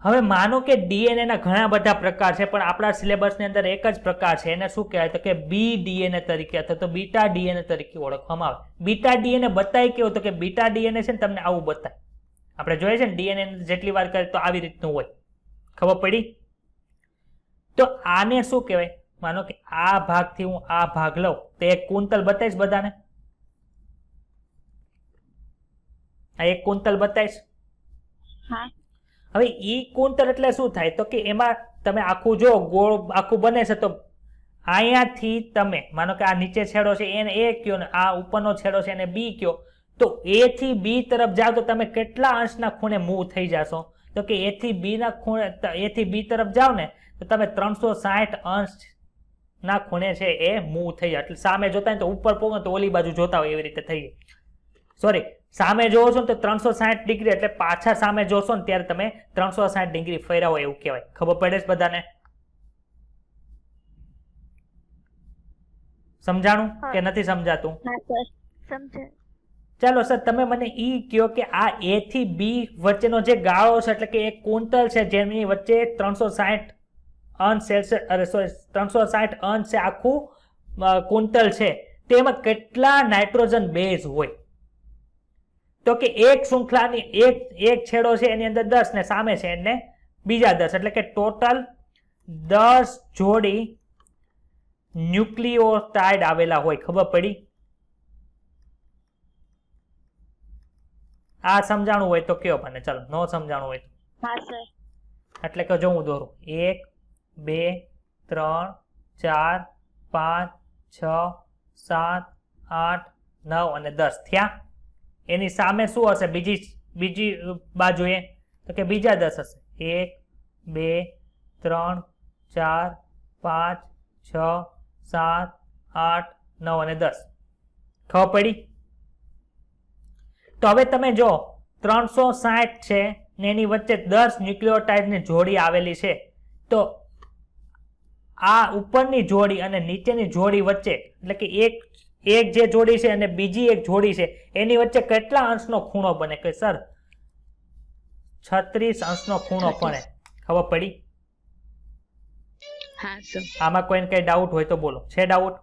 Speaker 2: હવે માનો કે ડીએનએ ના ઘણા બધા પ્રકાર છે, પણ આપણા સિલેબસની અંદર એક જ પ્રકાર છે. એને શું કહેવાય? તો કે બી ડીએનએ તરીકે અથવા તો બીટા ડીએનએ તરીકે ઓળખવામાં આવે. બીટા ડીએનએ બતાય કેવું? તો કે બીટા ડીએનએ છે ને તમને આવું બતાય. આપણે જોઈએ છે ને ડીએનએ જેટલી વાર કરીએ તો આવી રીતનું હોય. ખબર પડી? તો આને શું કહેવાય? માનો કે આ ભાગથી હું આ ભાગ લઉં તો એક કુંતલ બતાવીશ બધાને. આ એક કુંતલ બતાવીશ.
Speaker 3: હા.
Speaker 2: હવે ઈ કુંતલ એટલે શું થાય? તો કે એમાં તમે આખું જો ગોળ આખું બને છે, તો અહીંયાથી તમે માનો કે આ નીચે છેડો છે એને એ કયો ને આ ઉપરનો છેડો છે એને બી કયો, તો એ થી બી તરફ જાઓ તો તમે કેટલા અંશના ખૂણે મૂવ થઈ જશો? તો કે એ થી બી ના ખૂણે, એ થી બી તરફ જાઓ ને તો તમે 360 અંશ ના ખૂણે છે એ મૂવ થઈ જાય. એટલે સામે જોતા હોય તો ઉપર પહોંચો તો ઓલી બાજુ જોતા હોય એવી રીતે થઈ જાય. સોરી, સામે જોવો છો ને તો 360 ડિગ્રી, એટલે પાછા સામે જોશો ને ત્યારે તમે 360 ડિગ્રી ફેરવો એવું કહેવાય. ખબર પડે છે બધાને? સમજાણું
Speaker 3: હા.
Speaker 2: કે નથી સમજાતું?
Speaker 3: હા સર સમજે.
Speaker 2: ચાલો સર તમે મને ઈ કહો કે આ એ થી બી વચ્ચેનો જે ગાળો છે એટલે કે એક કુંતલ છે જેની વચ્ચે 360 અંશ સેલ્સિયસ અરે સોરી 360 અંશ છે આખું કુંતલ છે તેમાં કેટલા નાઇટ્રોજન બેઝ હોય? તો કે એક શૃંખલાની એક છેડો છે એની અંદર 10 ને સામે છે એને બીજા 10 એટલે કે ટોટલ 10 જોડી ન્યુક્લિયોટાઇડ આવેલા હોય. ખબર પડી? આ સમજાણું હોય તો કયો મને, ચલો નો સમજાણું હોય તો.
Speaker 3: હા સર.
Speaker 2: એટલે કે જો હું દોરું 1 2 3 4 5 6 7 8 9 અને 10 થયા. એની સામે શું હશે બીજી બાજુએ? તો કે બીજા 10 હશે. 1 2 3 4 5 6 7 8 9 અને 10. ખબર પડી? તો હવે તમે જો 360 છે ને એની વચ્ચે 10 ન્યુક્લિયોટાઇડની જોડી આવેલી છે તો આ ઉપરની જોડી અને નીચેની જોડી વચ્ચે એટલે કે એક જે જોડી છે અને બીજી એક જોડી છે એની વચ્ચે કેટલા અંશનો ખૂણો બને? કે સર 36 અંશનો ખૂણો બને. ખબર પડી?
Speaker 5: હા સર.
Speaker 2: આમાં કોઈને કઈ ડાઉટ હોય તો બોલો. છે ડાઉટ?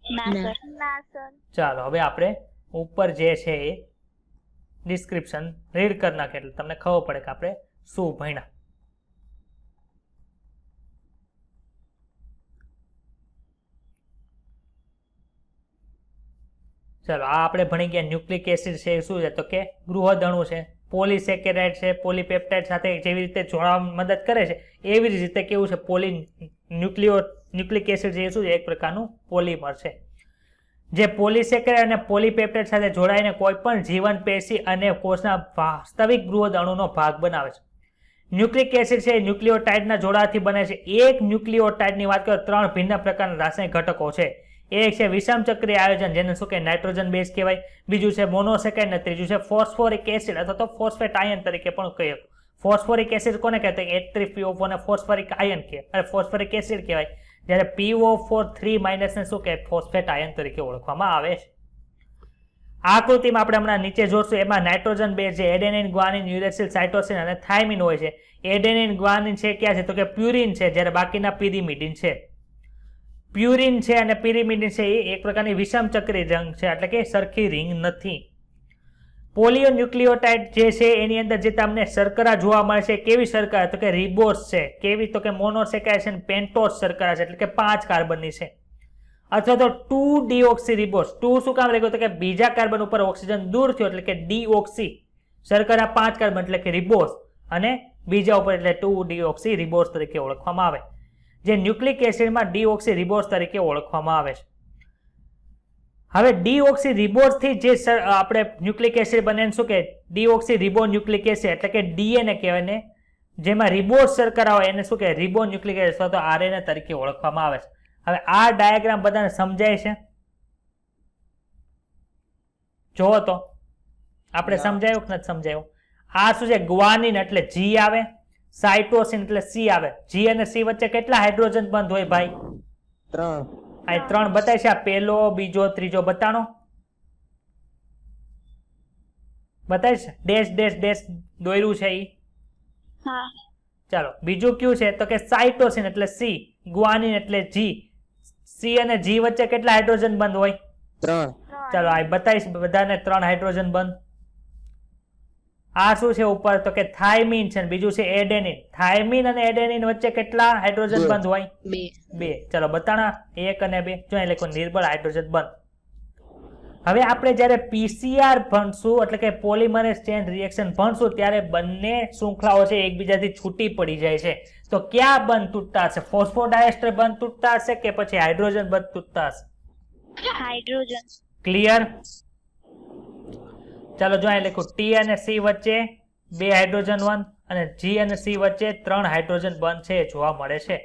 Speaker 3: ના
Speaker 5: ના.
Speaker 3: સર. ના સર.
Speaker 2: ચાલો હવે આપણે ઉપર જે છે એ ડિસ્ક્રિપ્શન રીડ કરી નાખીએ એટલે તમને ખબર પડે કે આપણે શું ભણ્યા. ચલો આ આપણે ભણી ગયા ન્યુક્લિક એસિડ છે એ શું છે તો કે ગૃહદણુ છે, પોલીસેકેરાઇડ છે, પોલીપેપ્ટાઇડ સાથે જેવી રીતે જોડાવામાં મદદ કરે છે એવી જ રીતે કેવું છે ન્યુક્લિક એસિડ છે એ શું છે એક પ્રકારનું પોલિમર છે જે પોલીસેકેરાઇડ અને પોલીપેપ્ટાઇડ સાથે જોડાઈને કોઈ પણ જીવન પેશી અને કોષના વાસ્તવિક ગૃહદણુનો ભાગ બનાવે છે. ન્યુક્લિક એસિડ છે ન્યુક્લિયોટાઇડના જોડાથી બને છે. એક ન્યુક્લિયોટાઇડની વાત કરો 3 ભિન્ન પ્રકારના રાસાયણિક ઘટકો છે. એક છે વિષમચક્રીય આયોજન જેને શું કે નાઇટ્રોજન બેઝ કહેવાય, બીજું છે મોનોસેકાઇડ અને ત્રીજું છે ફોસ્ફોરિક એસિડ અથવા તો ફોસ્ફેટ આયન તરીકે પણ કહીએ. ફોસ્ફોરિક એસિડ કોને કહેવાય? H3PO4 ને ફોસ્ફોરિક આયન કહેવાય, ફોસ્ફોરિક એસિડ કહેવાય. જ્યારે PO4 ને શું કે ફોસ્ફેટ આયન તરીકે ઓળખવામાં આવે છે. આકૃતિમાં આપણે હમણાં નીચે જોશું એમાં નાઇટ્રોજન બેઝ છે એડેનિન, ગ્વાનિન, યુરેસિલ, સાઇટોસિન અને થાઇમિન હોય છે. એડેનિન ગ્વાનિન છે ક્યાં છે તો કે પ્યુરિન છે જ્યારે બાકીના પિરિમિડિન છે. પ્યુરિન છે અને પિરિમિડિન છે એ એક પ્રકારની વિષમચક્રી રંગ છે એટલે કે સરખી રિંગ નથી. પોલિયોન્યુક્લિયોટાઇડ જે છે એની અંદર જે તમને શર્કરા જોવા મળે છે કેવી શર્કરા તો કે રિબોસ છે, કેવી તો કે મોનોસેકાઇડ છે, પેન્ટોસ શર્કરા છે એટલે કે 5 કાર્બનની છે. અથવા તો 2-ડીઓક્સી રિબોસ. 2 શું કામ લાગ્યું તો કે બીજા કાર્બન ઉપર ઓક્સિજન દૂર થયો એટલે કે ડીઓક્સી શર્કરા 5 કાર્બન એટલે કે રિબોસ અને બીજા ઉપર એટલે 2-ડીઓક્સી રિબોસ તરીકે ઓળખવામાં આવે. જે ન્યુક્લિક એસિડમાં ડીઓક્સી રિબોસ તરીકે ઓળખવામાં આવે છે. હવે ડીઓક્સી રિબોસ થી જે આપણે ન્યુક્લિક એસિડ બને શું કે ડીઓક્સી રિબો ન્યુક્લિક એસિડ એટલે કે ડીએનએ કહેવાય ને જેમાં રિબોસ શર્કરા હોય એને શું કે રિબો ન્યુક્લિક એસિડ અથવા તો આરએનએ તરીકે ઓળખવામાં આવે છે. હવે આ ડાયાગ્રામ બધાને સમજાય છે? જોવો તો આપણે સમજાયું કે નથી સમજાયું? આ શું છે ગ્વાનિન એટલે G આવે, સાઇટોસિન એટલે C આવે. G અને C વચ્ચે કેટલા હાઇડ્રોજન બંધ હોય ભાઈ?
Speaker 6: 3.
Speaker 2: આ 3 બતાય છે. આ પહેલો, બીજો, ત્રીજો બતાનો બતાય છે. ડેશ ડેશ ડેશ દોર્યું છે ઈ.
Speaker 3: હા.
Speaker 2: ચાલો બીજું કયું છે તો કે સાઇટોસિન એટલે C, ગ્વાનિન એટલે G. C અને G વચ્ચે કેટલા હાઇડ્રોજન બંધ હોય?
Speaker 6: 3.
Speaker 2: ચાલો આ બતાવીશ બધાને 3 હાઇડ્રોજન બંધ. આ શું છે ઉપર તો કે થાઇમિન છે બીજું છે એડેનિન. થાઇમિન અને એડેનિન વચ્ચે કેટલા હાઇડ્રોજન બંધ હોય? 2. ચલો બતાણા 1 અને 2 જો એટલે કોઈ નિર્બળ હાઇડ્રોજન બંધ. હવે આપણે જ્યારે પીસીઆર ભણશું એટલે કે પોલિમરેઝ ચેન રિએક્શન ભણશું ત્યારે બંને શૃંખલાઓ છે એકબીજાથી છૂટી પડી જાય છે. તો ક્યાં બંધ તૂટતા હશે? ફોસ્ફોડાયસ્ટર બંધ તૂટતા હશે કે પછી હાઇડ્રોજન બંધ તૂટતા હશે?
Speaker 3: હાઇડ્રોજન.
Speaker 2: ક્લિયર? ચાલો જો અહીં લખું T અને C વચ્ચે 2 હાઇડ્રોજન બંધ અને G અને C વચ્ચે 3 હાઇડ્રોજન બંધ છે જોવા મળે છે.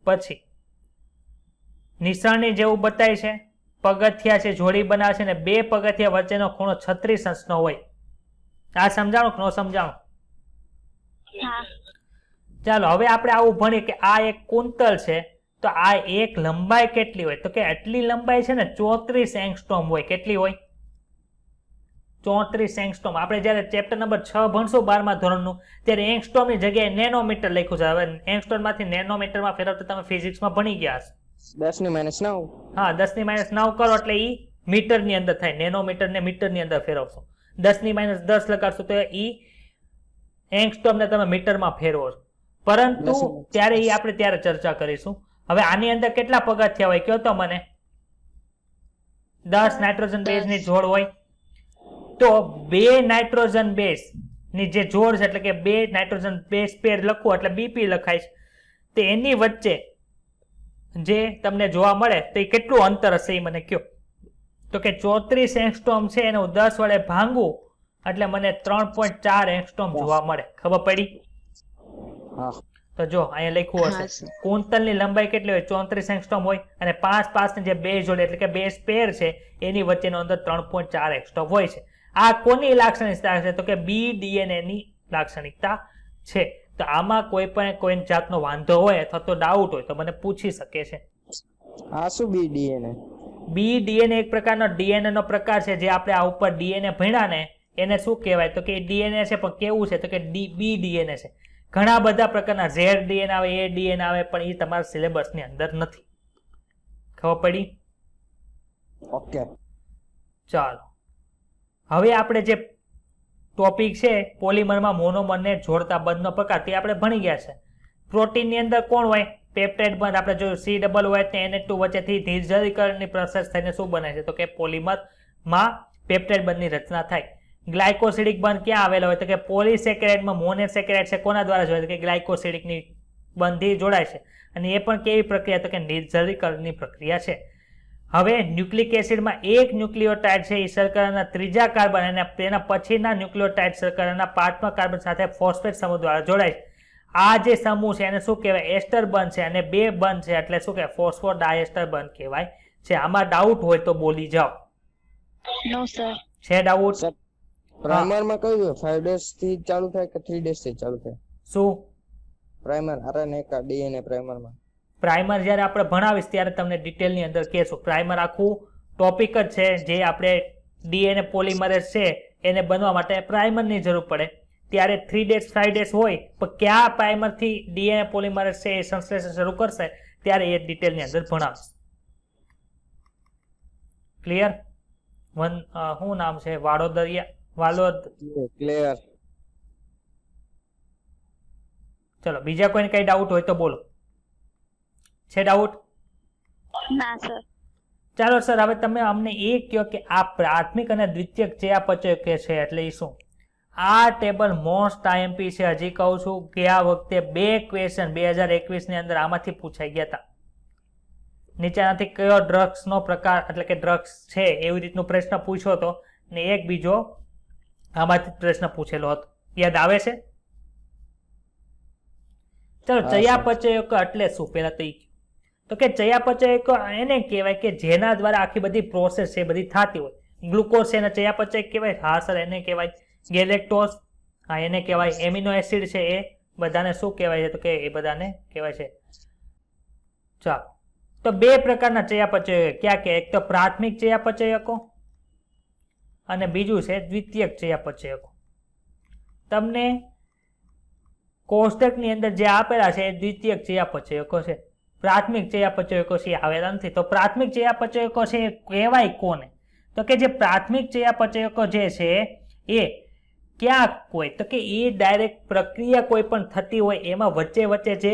Speaker 2: પછી નિશાની જેવું બતાય છે, પગથિયા છે જોડી બનાવે છે અને 2 પગથિયા વચ્ચેનો ખૂણો 36 અંશનો હોય. આ સમજાણું કે ન સમજાણું?
Speaker 3: હા.
Speaker 2: ચાલો હવે આપણે આવું ભણીએ કે આ એક કુંતલ છે તો આ એક લંબાઈ કેટલી હોય? તો કે આટલી લંબાઈ છે ને 34 એંગસ્ટ્રોમ હોય. કેટલી હોય? 34 એંગસ્ટ્રોમ. આપણે જ્યારે ચેપ્ટર નંબર 6 ભણશું 12મા ધોરણનું, ત્યારે એંગસ્ટ્રોમની જગ્યાએ નેનોમીટર લખ્યું છે. હવે એંગસ્ટ્રોમમાંથી નેનોમીટરમાં ફેરવતા તમે ફિઝિક્સમાં ભણી ગયા હશો.
Speaker 6: 10⁻9.
Speaker 2: હા, 10⁻9 કરો એટલે ઈ મીટરની અંદર થાય. નેનોમીટર ને મીટરની અંદર ફેરવશો. 10⁻10 લગાડશો તો ઈ એંગસ્ટ્રોમ ને તમે મીટરમાં ફેરવો છો. પરંતુ ત્યારે ઈ આપણે ત્યારે ચર્ચા કરીશું. હવે આની અંદર કેટલા પગથિયા હોય કયો તો મને? 10 નાઇટ્રોજન બેઝ ની જોડ હોય. તો 2 નાઇટ્રોજન બેઝ ની જે જોડ છે, એટલે કે 2 નાઇટ્રોજન બેઝ પેર લખવું એટલે બીપી લખાય છે. તો એની વચ્ચે જે તમને જોવા મળે તો એ કેટલું અંતર હશે એ મને કયો. તો કે 34 એંગસ્ટ્રોમ છે એને હું 10 વડે ભાંગું એટલે મને 3.4 એંગસ્ટ્રોમ જોવા મળે. ખબર પડી?
Speaker 6: હા.
Speaker 2: તો જો અહીંયા લખ્યું
Speaker 5: હા,
Speaker 2: હશે
Speaker 5: સર.
Speaker 2: કુંતલની લંબાઈ કેટલી હોય? 34 એંગસ્ટ્રોમ હોય. અને 5 ની જે બે જોડે એટલે કે બેઝ પેર છે એની વચ્ચેનો અંતર 3.4 એંગસ્ટ્રોમ હોય છે. આ કોની લાક્ષણિકતા છે? તો કે BDNA ની લાક્ષણિકતા છે. તો આમાં કોઈ જાતનો વાંધો હોય અથવા તો ડાઉટ હોય તો મને પૂછી શકે છે.
Speaker 6: આ શું BDNA?
Speaker 2: BDNA એક પ્રકારનો DNA નો પ્રકાર છે. જે આપણે આ ઉપર DNA ભણ્યા ને એને શું કહેવાય? તો કે DNA છે, પણ કેવું છે? તો કે BDNA છે. ઘણા બધા પ્રકારના ZDNA આવે, ADN આવે, પણ એ તમારા સિલેબસની અંદર નથી. ખબર પડી?
Speaker 6: ઓકે.
Speaker 2: ચાલો, હવે આપણે જે ટોપિક છે પોલિમરમાં મોનોમરને જોડતા બંધનો પ્રકાર તે આપણે ભણી ગયા છે. પ્રોટીનની અંદર કોણ હોય? પેપ્ટાઇડ બંધ. આપણે જોયું C ડબલ હોય તો NH2 વચ્ચેથી નિર્જલીકરણની પ્રોસેસ થઈને શું બને છે? તો કે પોલિમરમાં પેપ્ટાઇડ બંધની રચના થાય. ગ્લાયકોસિડિક બંધ ક્યાં આવેલો હોય? તો કે પોલિસેકેરાઇડમાં મોનોસેકેરાઇડ છે કોના દ્વારા જોડાય? તો કે ગ્લાયકોસિડિકની બંધથી જોડાય છે. અને એ પણ કેવી પ્રક્રિયા? તો કે નિર્જલીકરણની પ્રક્રિયા છે. હવે ન્યુક્લિક એસિડમાં એક ન્યુક્લિયોટાઇડ છે એ શર્કરાના ત્રીજા કાર્બન અને તેના પછીના ન્યુક્લિયોટાઇડ શર્કરાના 5મા કાર્બન સાથે ફોસ્ફેટ સમૂહ દ્વારા જોડાય છે. આ જે સમૂહ છે એને શું કહેવાય? એસ્ટર બંધ છે. અને બે બંધ છે એટલે શું કહેવાય? ફોસ્ફોડાયસ્ટર બંધ કહેવાય છે. આમાં ડાઉટ હોય તો બોલી જાઓ.
Speaker 5: નો સર.
Speaker 2: છે ડાઉટ?
Speaker 6: સર, પ્રાઇમરમાં કયું હોય? 5 ડેઝ થી ચાલુ થાય કે 3 ડેઝ થી ચાલુ થાય?
Speaker 2: શું
Speaker 6: પ્રાઇમર RNA કા DNA પ્રાઇમરમાં?
Speaker 2: પ્રાઇમર જ્યારે આપણે ભણાવીશ ત્યારે તમને ડિટેલની અંદર કહેશું. પ્રાઇમર આખું ટોપિક જ છે. જે આપણે DNA પોલિમરેઝ છે એને બનવા માટે પ્રાઇમરની જરૂર પડે. ત્યારે 3 ડેઝ 5 ડેઝ હોય, પણ કયા પ્રાઇમરથી DNA પોલિમરેઝ છે એ સંશ્લેષણ શરૂ કરશે ત્યારે એ ડિટેલની અંદર ભણાવીશ. ક્લિયર? શું નામ છે? વાલોદ.
Speaker 6: ક્લિયર.
Speaker 2: ચલો, બીજા કોઈને કઈ ડાઉટ હોય તો બોલો. છે ડાઉટ?
Speaker 3: ના સર.
Speaker 2: ચાલો સર, હવે તમે અમને એ કહો કે આ પ્રાથમિક અને દ્વિતીયક ચયાપચય કે છે એટલે એ શું? આ ટેબલ મોસ્ટ IMP છે. હજી કહું છું, ગયા વખતે 2 ક્વેશ્ચન 2021 ની અંદર આમાંથી પૂછાઈ ગયા હતા. નીચેનાથી કયો ડ્રગ્સનો પ્રકાર એટલે કે ડ્રગ્સ છે એવી રીતનો પ્રશ્ન પૂછ્યો હતો ને એક બીજો આમાંથી પ્રશ્ન પૂછેલો હતો. યાદ આવે છે? ચલો, ચયાપચયકો એટલે શું? પહેલા તો તો કે ચયાપચયકો એને કહેવાય કે જેના દ્વારા આખી બધી પ્રોસેસ છે બધી થતી હોય. ગ્લુકોઝ છે એને ચયાપચય કહેવાય. હા સર, એને કહેવાય. ગેલેક્ટોઝ, હા એને કહેવાય. એમિનો એસિડ છે એ બધાને શું કહેવાય છે? તો કે એ બધાને કહેવાય છે. ચાલો, તો 2 પ્રકારના ચયાપચય ક્યાં કે? એક તો પ્રાથમિક ચયાપચયકો અને બીજું છે દ્વિતીયક ચયાપચયકો. તમને કોષ્ટકની અંદર જે આપેલા છે એ દ્વિતીયક ચયાપચયકો છે. પ્રાથમિક ચયાપચયકો છે આવેલા નથી. તો પ્રાથમિક ચયાપચયકો છે એ કહેવાય કોને? તો કે જે પ્રાથમિક ચયાપચયકો જે છે એ ક્યાં કોઈ? તો કે એ ડાયરેક્ટ પ્રક્રિયા કોઈ પણ થતી હોય એમાં વચ્ચે વચ્ચે જે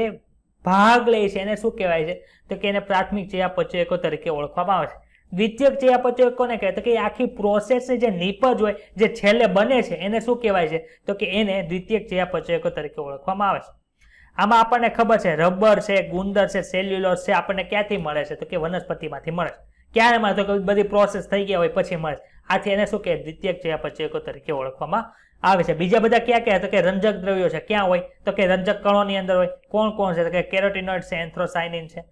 Speaker 2: ભાગ લે છે એને શું કહેવાય છે? તો કે એને પ્રાથમિક ચયાપચયકો તરીકે ઓળખવામાં આવે છે. દ્વિતીયક ચયાપચય કોને કહેવાય? તો કે આખી પ્રોસેસની જે નીપજ હોય જે છેલ્લે બને છે એને શું કહેવાય છે? તો કે એને દ્વિતીયક ચયાપચયકો તરીકે ઓળખવામાં આવે છે. આમાં આપણને ખબર છે રબર છે, ગુંદર છે, સેલ્યુલોઝ છે, આપણને ક્યાંથી મળે છે? તો કે વનસ્પતિમાંથી મળે છે. ક્યારે મળે? તો કે બધી પ્રોસેસ થઈ ગયા હોય પછી મળે છે. આથી એને શું કહે? દ્વિતીયક ચયાપચયકો તરીકે ઓળખવામાં આવે છે. બીજા બધા ક્યાં ક્યાં? તો કે રંજક દ્રવ્યો છે. ક્યાં હોય? તો કે રંજક કણોની અંદર હોય. કોણ કોણ છે? તો કે કેરોટીનોઇડ છે, એન્થ્રોસાયનિન છે.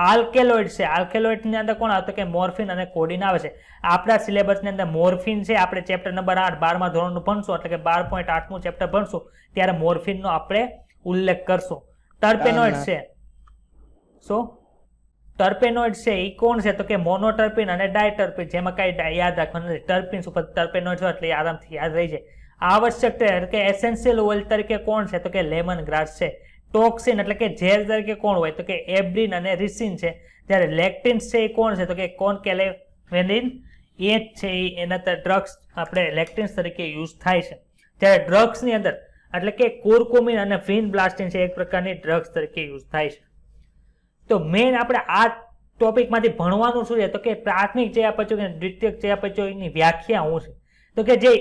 Speaker 2: આલ્કેલોઇડ છે. આલ્કેલોઇડની અંદર કોણ આવે? તો કે મોર્ફિન અને કોડિન આવે છે. આપણા સિલેબસની અંદર મોર્ફિન છે. આપણે ચેપ્ટર નંબર 8 12મા ધોરણનું ભણશું એટલે કે 12.8મું ચેપ્ટર ભણશું ત્યારે મોર્ફિનનો આપણે ઉલ્લેખ કરશું. ટર્પેનોઇડ છે. શું? ટર્પેનોઇડ છે એ કોણ છે તો કે મોનોટર્પિન અને ડાયટર્પિન, જેમાં કઈ યાદ રાખવાનું નથી. ટર્પિન્સ ઉપર ટર્પેનોઇડ હોય એટલે આરામથી યાદ રહી જાય. આવશ્યક એટલે કે એસેન્શિયલ ઓઇલ તરીકે કોણ છે તો કે લેમન ગ્રાસ છે. ટોક્સિન એટલે કે ઝેર તરીકે કોણ હોય તો કે એબ્રિન અને રિસિન છે. જ્યારે લેક્ટિન્સ છે એ કોણ છે તો કે કોનકેલેવેનિન એ છે એના ડ્રગ્સ આપણે લેક્ટિન્સ તરીકે યુઝ થાય છે. જ્યારે ડ્રગ્સની અંદર એટલે કે કુરકુમિન અને વિનબ્લાસ્ટિન છે એક પ્રકારની ડ્રગ્સ તરીકે યુઝ થાય છે. તો મેઇન આપણે આ ટોપિકમાંથી ભણવાનું શું છે તો કે પ્રાથમિક ચયાપચય અને દ્વિતીયક ચયાપચયની વ્યાખ્યા શું છે તો કે જે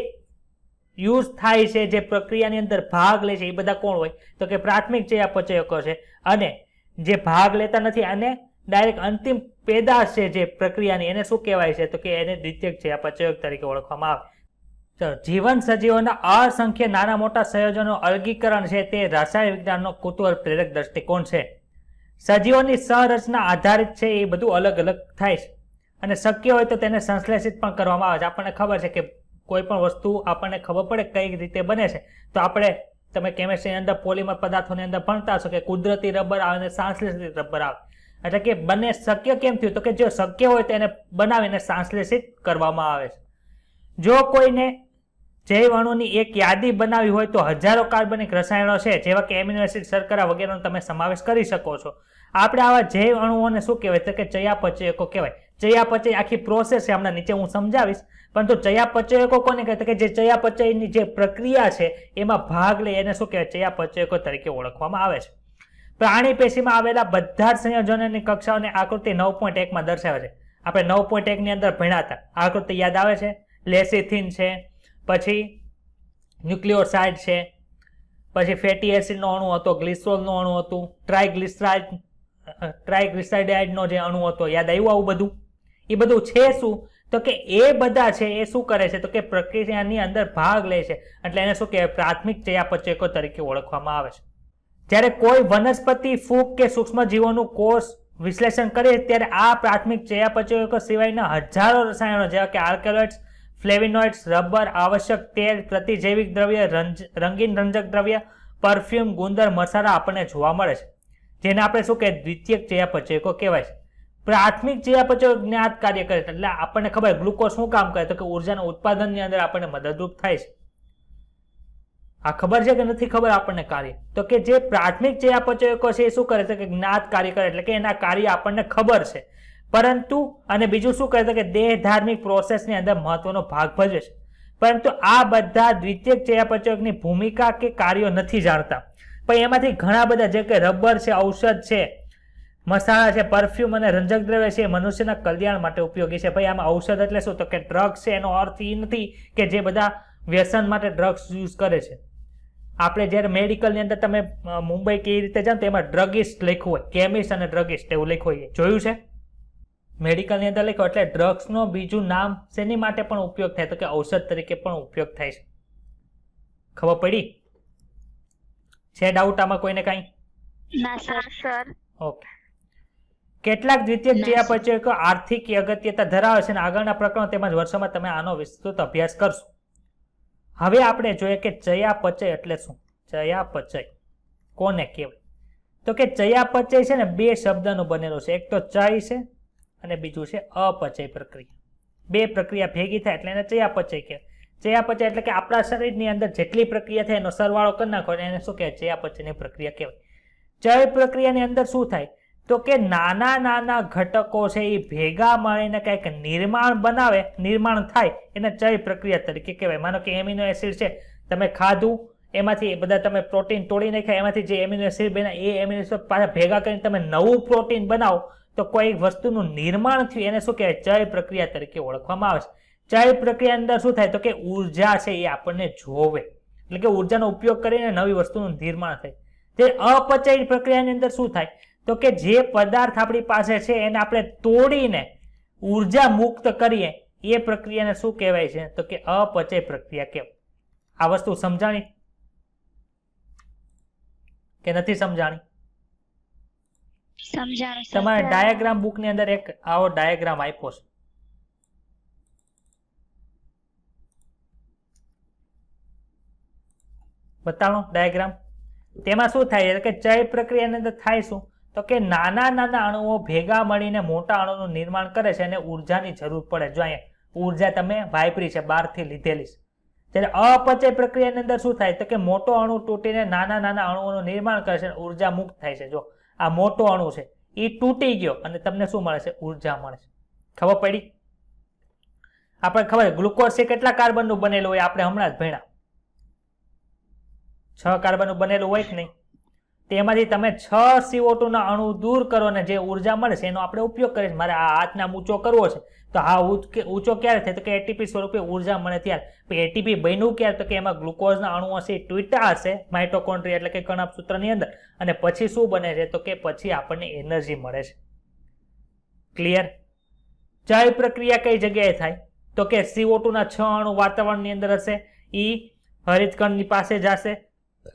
Speaker 2: યુઝ થાય છે, જે પ્રક્રિયાની અંદર ભાગ લે છે એ બધા કોણ હોય તો કે પ્રાથમિક ચયાપચયકો છે. અને જે ભાગ લેતા નથી અને ડાયરેક્ટ અંતિમ પેદાશ છે જે પ્રક્રિયાની એને શું કહેવાય છે તો કે એને દ્વિતીયક ચયાપચયક તરીકે ઓળખવામાં આવે. ચલો, જીવન સજીવોના અસંખ્ય નાના મોટા સંયોજનો અલગીકરણ છે તે રસાયણ વિજ્ઞાનનો કુતૂહલ પ્રેરક દ્રષ્ટિકોણ છે. સજીવોની સંરચના આધારિત છે એ બધું અલગ અલગ થાય છે અને શક્ય હોય તો તેને સંશ્લેષિત પણ કરવામાં આવે છે. આપણને ખબર છે કે કોઈ પણ વસ્તુ આપણને ખબર પડે કઈ રીતે બને છે તો આપણે તમે કેમિસ્ટ્રીની અંદર પોલિમર પદાર્થોની અંદર ભણતા હશો કે કુદરતી રબર આવે અને સંશ્લેષિત રબર આવે. એટલે કે બંને શક્ય કેમ થયું તો કે જો શક્ય હોય તેને બનાવીને સંશ્લેષિત કરવામાં આવે છે. જો કોઈને જૈવ અણુની એક યાદી બનાવી હોય તો હજારો કાર્બનિક રસાયણો છે જેવા કે એમિનો એસિડ, શર્કરા વગેરેનો તમે સમાવેશ કરી શકો છો. આપણે આવા જૈવ અણુઓને શું કહેવાય તો કે ચયાપચયકો કહેવાય. ચયાપચય આખી પ્રોસેસ છે, હમણાં નીચે હું સમજાવીશ. પરંતુ ચયાપચયકો કોને કહે કે જે ચયાપચયની જે પ્રક્રિયા છે એમાં ભાગ લે એને શું કહેવાય ચયાપચયકો તરીકે ઓળખવામાં આવે છે. પ્રાણી પેશીમાં આવેલા બધા જ સંયોજનોની કક્ષાઓને આકૃતિ 9.1 માં દર્શાવે છે. આપણે 9.1 ની અંદર ભણ્યા હતા. આકૃતિ યાદ આવે છે? લેસિથિન છે, પછી ન્યુક્લિયોસાઇડ છે, પછી ફેટી એસિડનો અણુ હતો, ગ્લિસરોલનો અણુ હતું, ટ્રાઇગ્લિસરાઇડનો જે અણુ હતો, યાદ આવ્યું આવું બધું? એ બધું છે શું તો કે એ બધા છે એ શું કરે છે તો કે પ્રક્રિયાની અંદર ભાગ લે છે એટલે એને શું કહેવાય પ્રાથમિક ચયાપચયકો તરીકે ઓળખવામાં આવે છે. જ્યારે કોઈ વનસ્પતિ, ફૂગ કે સૂક્ષ્મજીવોનું કોષ વિશ્લેષણ કરે ત્યારે આ પ્રાથમિક ચયાપચયકો સિવાયના હજારો રસાયણો જેવા કે આલ્કેલોઇડ્સ, ફ્લેવિનોઇડ્સ, રબર, આવશ્યક તેલ, પ્રતિજૈવિક દ્રવ્ય, રંગીન રંજક દ્રવ્ય, પરફ્યુમ, ગુંદર, મસાલા આપણને જોવા મળે છે, જેને આપણે શું કહેવાય દ્વિતીયક ચયાપચયકો કહેવાય છે. પ્રાથમિક ચયાપચય જ્ઞાત કાર્ય કરે છે એટલે આપણને ખબર ગ્લુકોઝ શું કામ કરે તો કે ઉર્જાના ઉત્પાદનની અંદર આપણને મદદરૂપ થાય છે. આ ખબર છે કે નથી ખબર આપણને કાર્ય તો કે જે પ્રાથમિક ચયાપચયકો છે એ શું કરે છે કે જ્ઞાત કાર્ય કરે એટલે કે એના કાર્ય આપણને ખબર છે, પરંતુ અને બીજું શું કરે છે કે દેહ ધાર્મિક પ્રોસેસની અંદર મહત્વનો ભાગ ભજવે છે. પરંતુ આ બધા દ્વિતીયક ચયાપચયકની ભૂમિકા કે કાર્યો નથી જાણતા. પણ એમાંથી ઘણા બધા જે કે રબર છે, ઔષધ છે, મસાલા છે, પરફ્યુમ અને રંજક દ્રવ્ય છે એ મનુષ્યના કલ્યાણ માટે ઉપયોગી છે. ભાઈ આમાં ઔષધ એટલે શું તો કે ડ્રગ્સ છે. એનો અર્થ એ નથી કે જે બધા વ્યસન માટે ડ્રગ્સ યુઝ કરે છે. આપણે જ્યારે મેડિકલની અંદર તમે મુંબઈ કે એ રીતે જાઓ તો એમાં ડ્રગિસ્ટ લખ્યું હોય, કેમિસ્ટ અને ડ્રગિસ્ટ એવું લખ્યું હોય, જોયું છે? મેડિકલની અંદર લખ્યું એટલે ડ્રગ્સનો બીજું નામ શેની માટે પણ ઉપયોગ થાય તો કે ઔષધ તરીકે પણ ઉપયોગ થાય છે. ખબર પડી? છે ડાઉટ આમાં કોઈને કાંઈ?
Speaker 5: ના સર.
Speaker 2: ઓકે. કેટલાક દ્વિતીયક ચયાપચયકો આર્થિક અગત્યતા ધરાવે છે અને આગળના પ્રકરણો તેમજ વર્ષોમાં તમે આનો વિસ્તૃત અભ્યાસ કરશો. હવે આપણે જોઈએ કે ચયાપચય એટલે શું. ચયાપચય કોને કહેવાય તો કે ચયાપચય છે ને બે શબ્દનું બનેલું છે. એક તો ચય છે અને બીજું છે અપચય પ્રક્રિયા. બે પ્રક્રિયા ભેગી થાય એટલે એને ચયાપચય કહેવાય. ચયાપચય એટલે કે આપણા શરીરની અંદર જેટલી પ્રક્રિયા થાય એનો સરવાળો કરી નાખો એને શું કહેવાય ચયાપચયની પ્રક્રિયા કહેવાય. ચય પ્રક્રિયાની અંદર શું થાય તો કે નાના નાના ઘટકો છે એ ભેગા મળીને કંઈક નિર્માણ થાય એને ચય પ્રક્રિયા તરીકે કહેવાય. માનો કે એમિનો એસિડ છે, તમે ખાધું એમાંથી બધા તમે પ્રોટીન તોડી નાખ્યા, એમાંથી જે એમિનો એસિડ બન્યા એ એમિનો એસિડ પાછા ભેગા કરીને તમે નવું પ્રોટીન બનાવો તો કોઈ વસ્તુનું નિર્માણ થયું એને શું કહેવાય ચય પ્રક્રિયા તરીકે ઓળખવામાં આવે છે. ચય પ્રક્રિયા અંદર શું થાય તો કે ઉર્જા છે એ આપણને જોવે એટલે કે ઉર્જાનો ઉપયોગ કરીને નવી વસ્તુનું નિર્માણ થાય. જે અપચય પ્રક્રિયાની અંદર શું થાય તો કે જે પદાર્થ આપણી પાસે છે એને આપણે તોડીને ઉર્જા મુક્ત કરીએ એ પ્રક્રિયાને શું કહેવાય છે તો કે અપચય પ્રક્રિયા કહેવાય. આ વસ્તુ સમજાણી કે નથી સમજાણી?
Speaker 5: સમજાણું સર.
Speaker 2: તમારે ડાયાગ્રામ બુક ની અંદર એક આવો ડાયાગ્રામ આપ્યો છે. બતાવો ડાયાગ્રામ. તેમાં શું થાય કે ચય પ્રક્રિયાની અંદર થાય શું તો કે નાના નાના અણુઓ ભેગા મળીને મોટા અણુનું નિર્માણ કરે છે અને ઉર્જાની જરૂર પડે. જો અહીંયા ઉર્જા તમે વાપરી છે, બહારથી લીધેલી છે. ત્યારે અપચય પ્રક્રિયાની અંદર શું થાય? તો કે મોટો અણુ તૂટીને નાના નાના અણુઓનું નિર્માણ કરે છે અને ઉર્જા મુક્ત થાય છે. જો આ મોટો અણુ છે એ તૂટી ગયો અને તમને શું મળે છે? ઉર્જા મળે છે. ખબર પડી? આપણે ખબર ગ્લુકોઝ છે કેટલા કાર્બનનું બનેલું હોય? આપણે હમણાં જ ભણ્યા 6 કાર્બનનું બનેલું હોય કે નહીં? તેમાંથી તમે 6 CO2 ના અણુ દૂર કરો ને જે ઉર્જા મળે છે એનો આપણે ઉપયોગ કરીએ. મારે આ હાથના ઊંચો કરવો છે તો આ ઊંચો ક્યારે થાય? તો કે એટીપી સ્વરૂપે ઉર્જા મળે ત્યારે. એટીપી બન્યું ક્યારે? તો કે એમાં ગ્લુકોઝના અણુઓ છે તૂટ્યા હશે માઇટોકોન્ડ્રિયા એટલે કે કણપસૂત્રની અંદર, અને પછી શું બને છે? તો કે પછી આપણને એનર્જી મળે છે. ક્લિયર? ચય પ્રક્રિયા કઈ જગ્યાએ થાય? તો કે CO2 ના 6 અણુ વાતાવરણની અંદર હશે, ઈ હરિતકણની પાસે જશે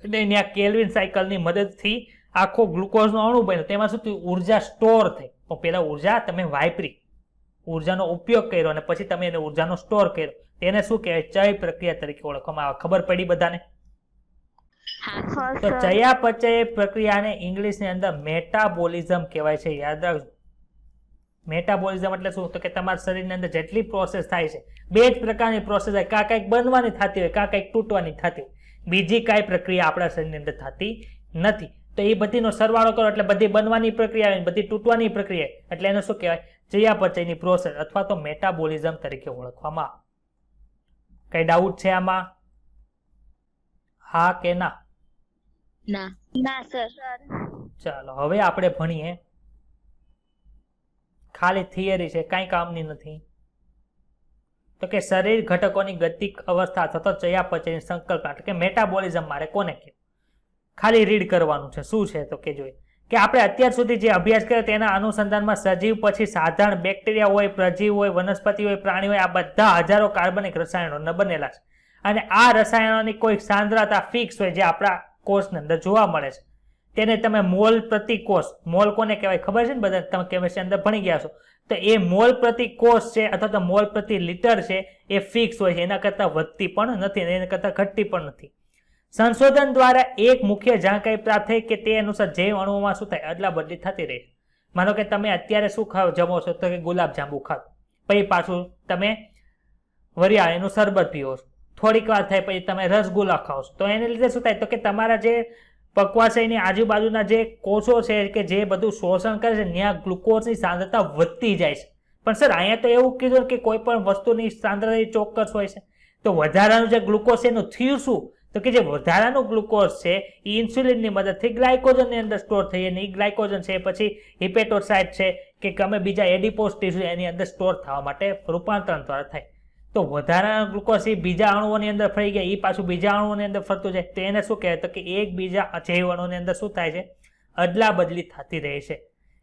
Speaker 2: અને ત્યાં કેલ્વિન સાયકલની મદદથી આખો ગ્લુકોઝનો અણુ બન્યો. તેમાં શું થયું? ઉર્જા સ્ટોર થઈ. તો પેલા ઉર્જા તમે વાપરી, ઉર્જાનો ઉપયોગ કર્યો અને પછી તમે એને ઉર્જાનો સ્ટોર કર્યો. તેને શું કહેવાય? ચય પ્રક્રિયા તરીકે ઓળખવામાં આવે. ખબર પડી બધાને? તો ચયાપચય પ્રક્રિયાને ઇંગ્લિશની અંદર મેટાબોલિઝમ કહેવાય છે. યાદ રાખજો. મેટાબોલિઝમ એટલે શું? તો કે તમારા શરીરની અંદર જેટલી પ્રોસેસ થાય છે, 2 જ પ્રકારની પ્રોસેસ થાય. કાં કંઈક બનવાની થતી હોય, કાં કંઈક તૂટવાની થતી હોય. બીજી કાંઈ પ્રક્રિયા આપણા શરીરની અંદર થતી નથી. તો એ બધીનો સરવાળો કરો એટલે બધી બનવાની પ્રક્રિયા આવે, બધી તૂટવાની પ્રક્રિયા, એટલે એને શું કહેવાય? ચયાપચયની પ્રોસેસ અથવા તો મેટાબોલિઝમ તરીકે ઓળખવામાં આવે. કઈ ડાઉટ છે આમાં? હા કે ના?
Speaker 5: ના સર.
Speaker 2: ચાલો હવે આપણે ભણીએ. ખાલી થિયરી છે, કાંઈ કામની નથી. તો કે શરીર ઘટકોની ગતિક અવસ્થા અથવા તો ચયાપચયની સંકલ્પના એટલે કે મેટાબોલિઝમ મારે કોને કહે? ખાલી રીડ કરવાનું છે. શું છે? તો કે જોઈએ કે આપણે અત્યાર સુધી જે અભ્યાસ કર્યો તેના અનુસંધાનમાં સજીવ પછી સાધારણ બેક્ટેરિયા હોય, પ્રજીવ હોય, વનસ્પતિ હોય, પ્રાણી હોય, આ બધા હજારો કાર્બનિક રસાયણોના બનેલા છે. અને આ રસાયણોની કોઈ સાંદ્રતા ફિક્સ હોય જે આપણા કોષની અંદર જોવા મળે છે. તેને તમે મોલ પ્રતિ કોષ, મોલ કોને કહેવાય ખબર છે ને બધા? તમે કેમિસ્ટ્રી અંદર ભણી ગયા છો. તો એ મોલ પ્રતિ કોષ છે અથવા તો મોલ પ્રતિ લીટર છે એ ફિક્સ હોય છે. એના કરતા વધતી પણ નથી, એના કરતા ઘટતી પણ નથી. સંશોધન દ્વારા એક મુખ્ય જાણકારી પ્રાપ્ત થઈ કે તે અનુસાર જૈવ અણુઓમાં શું થાય? અદલા બદલી થતી રહે. માનો કે તમે અત્યારે શું ખાવ જમો છો? તો કે ગુલાબ જાંબુ ખાવ, પછી પાછું તમે વરિયાળીનું શરબત પીવો છો, થોડીક વાર થાય પછી તમે રસગુલ્લા ખાઓ છો. તો એને લીધે શું થાય? તો કે તમારા જે પક્વાશયની આજુબાજુના જે કોષો છે કે જે બધું શોષણ કરે છે ત્યાં ગ્લુકોઝની સાંદ્રતા વધતી જાય છે. પણ સર અહીંયા તો એવું કીધું કે કોઈ પણ વસ્તુની સાંદ્રતા ચોક્કસ હોય છે. તો વધારાનું જે ગ્લુકોઝ છે એનું થયું શું? તો કે જે વધારાનું ગ્લુકોઝ છે એ ઇન્સ્યુલિનની મદદથી ગ્લાયકોજનની અંદર સ્ટોર થઈ, અને એ ગ્લાયકોજન છે પછી હિપેટોસાઇટ છે કે ગમે બીજા એડિપોઝ ટિશ્યુ એની અંદર સ્ટોર થવા માટે રૂપાંતરણ દ્વારા થાય. તો વધારાના ગ્લુકોઝ એ બીજા અણુઓની અંદર ફરી ગયા, એ પાછું બીજા અણુઓની અંદર ફરતું જાય. તો એને શું કહેવાય? તો કે એકબીજા જૈવ અણુઓની અંદર શું થાય છે? અદલા બદલી થતી રહે છે.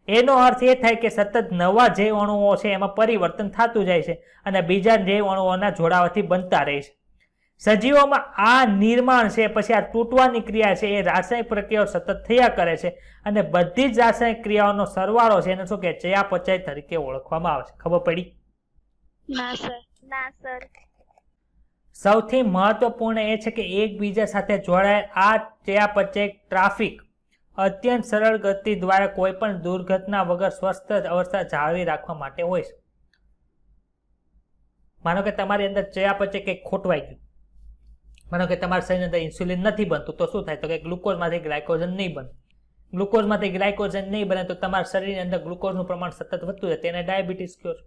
Speaker 2: એનો અર્થ એ થાય કે સતત નવા જૈવ અણુઓ છે એમાં પરિવર્તન થતું જાય છે અને બીજા જૈવ અણુઓના જોડાવાથી બનતા રહે છે. સજીવોમાં આ નિર્માણ છે પછી આ તૂટવાની ક્રિયા છે એ રાસાયણિક પ્રક્રિયાઓ સતત થયા કરે છે અને બધી જ રાસાયણિક ક્રિયાઓનો સરવાળો છે એને શું કહે? ચયાપચય તરીકે ઓળખવામાં આવે છે. ખબર પડી?
Speaker 5: ના સર.
Speaker 3: ના સર.
Speaker 2: સૌથી મહત્વપૂર્ણ એ છે કે એકબીજા સાથે જોડાયેલ આ ચયાપચય ટ્રાફિક અત્યંત સરળ ગતિ દ્વારા કોઈ પણ દુર્ઘટના વગર સ્વસ્થ અવસ્થા જાળવી રાખવા માટે હોય છે. માનો કે તમારી અંદર ચયાપચય કંઈક ખોટવાઈ ગયું, માનો કે તમારા શરીરની અંદર ઇન્સ્યુલિન નથી બનતું, તો શું થાય? તો કે ગ્લુકોઝમાંથી ગ્લાયકોજન નહીં બને. ગ્લુકોઝમાંથી ગ્લાયકોજન નહીં બને તો તમારા શરીરની અંદર ગ્લુકોઝનું પ્રમાણ સતત વધતું જાય, તેને ડાયાબિટીસ કહો છો.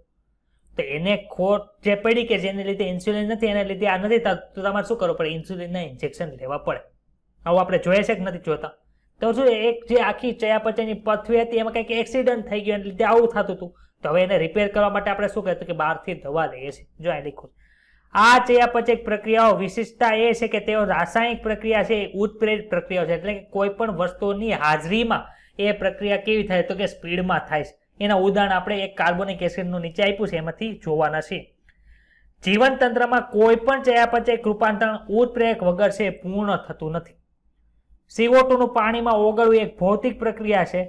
Speaker 2: તો એને ખોટ જે પડી કે જેને લીધે ઇન્સ્યુલિન નથી, એને લીધે આ નથી થતું, તો તમારે શું કરવું પડે? ઇન્સ્યુલિનના ઇન્જેક્શન લેવા પડે. આવું આપણે જોઈએ છે કે નથી જોતા? તો શું એક જે આખી ચયાપચયની પથવી હતી એમાં કંઈક એક્સિડન્ટ થઈ ગયો એને લીધે આવું થતું હતું. તો હવે એને રિપેર કરવા માટે આપણે શું કહેતું કે બહારથી દવા લઈએ છીએ. જો આ લખ્યું. આ ચયાપચય પ્રક્રિયાઓ વિશિષ્ટતા એ છે કે તેઓ રાસાયણિક પ્રક્રિયા છે, ઉત્પ્રેરિત પ્રક્રિયાઓ છે. એટલે કે કોઈ પણ વસ્તુની હાજરીમાં એ પ્રક્રિયા કેવી થાય? તો કે સ્પીડમાં થાય છે. એના ઉદાહરણ આપણે એક કાર્બોનિક એસિડનું નીચે આપ્યું છે એમાંથી જોવાના છે. જીવન તંત્રમાં કોઈ પણ ચયાપચય રૂપાંતરણ ઉત્પ્રેરક વગર છે પૂર્ણ થતું નથી. CO2 નું પાણીમાં ઓગળવું એક ભૌતિક પ્રક્રિયા છે.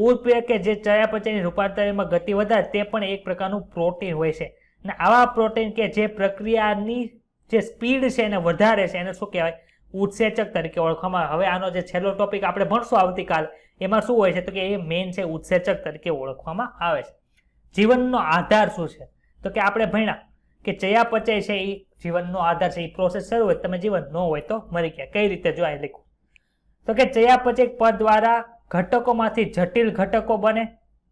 Speaker 2: ઉત્પ્રેરક કે જે ચયાપચયની રૂપાંતરમાં ગતિ વધારે તે પણ એક પ્રકારનું પ્રોટીન હોય છે. અને આવા પ્રોટીન કે જે પ્રક્રિયાની જે સ્પીડ છે એને વધારે છે એને શું કહેવાય? ઉત્સેચક તરીકે ઓળખવામાં આવે. હવે આનો જે છેલ્લો ટોપિક આપણે ભણશું આવતીકાલ, એમાં શું હોય છે તો કે એ મેઇન છે ઉત્સેચક તરીકે ઓળખવામાં આવે છે. જીવનનો આધાર શું છે તો કે આપણે ભણ્યા કે ચયાપચય છે એ જીવનનો આધાર છે. એ પ્રોસેસ શરૂ હોય તમે જીવન ન હોય તો મરી ગયા. કઈ રીતે જો અહીં લખું તો કે ચયાપચય પદ દ્વારા ઘટકોમાંથી જટિલ ઘટકો બને.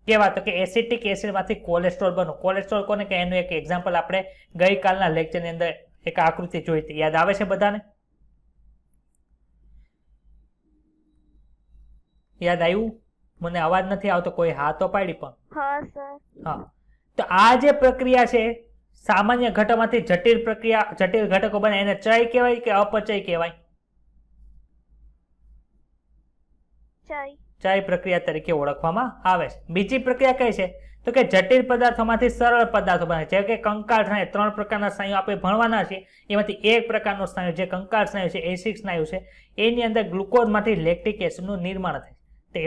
Speaker 2: કેવા તો કે એસિટિક એસિડમાંથી કોલેસ્ટ્રોલ બનો. કોલેસ્ટ્રોલ કોને કે એનું એક એક્ઝામ્પલ આપણે ગઈકાલના લેક્ચરની અંદર એક આકૃતિ જોઈ હતી. યાદ આવે છે બધાને? યાદ આવ્યું? મને અવાજ નથી આવતો, કોઈ હા તો પાડી પણ.
Speaker 3: હા સર.
Speaker 2: હા, તો આ જે પ્રક્રિયા છે સામાન્ય ઘટકમાંથી જટિલ ઘટકો બને એને ચય કહેવાય કે અપચય કહેવાય? ચય પ્રક્રિયા તરીકે ઓળખવામાં આવે છે. બીજી પ્રક્રિયા કઈ છે તો કે જટિલ પદાર્થોમાંથી સરળ પદાર્થો બને. જેમ કે કંકાળ સ્નાયુ, 3 પ્રકારના સ્નાયુ આપણે ભણવાના છે, એમાંથી એક પ્રકારનો સ્નાયુ જે કંકાળ સ્નાયુ છે, એસિડ સ્નાયુ છે, એની અંદર ગ્લુકોઝમાંથી લેક્ટિક એસિડનું નિર્માણ થાય. તો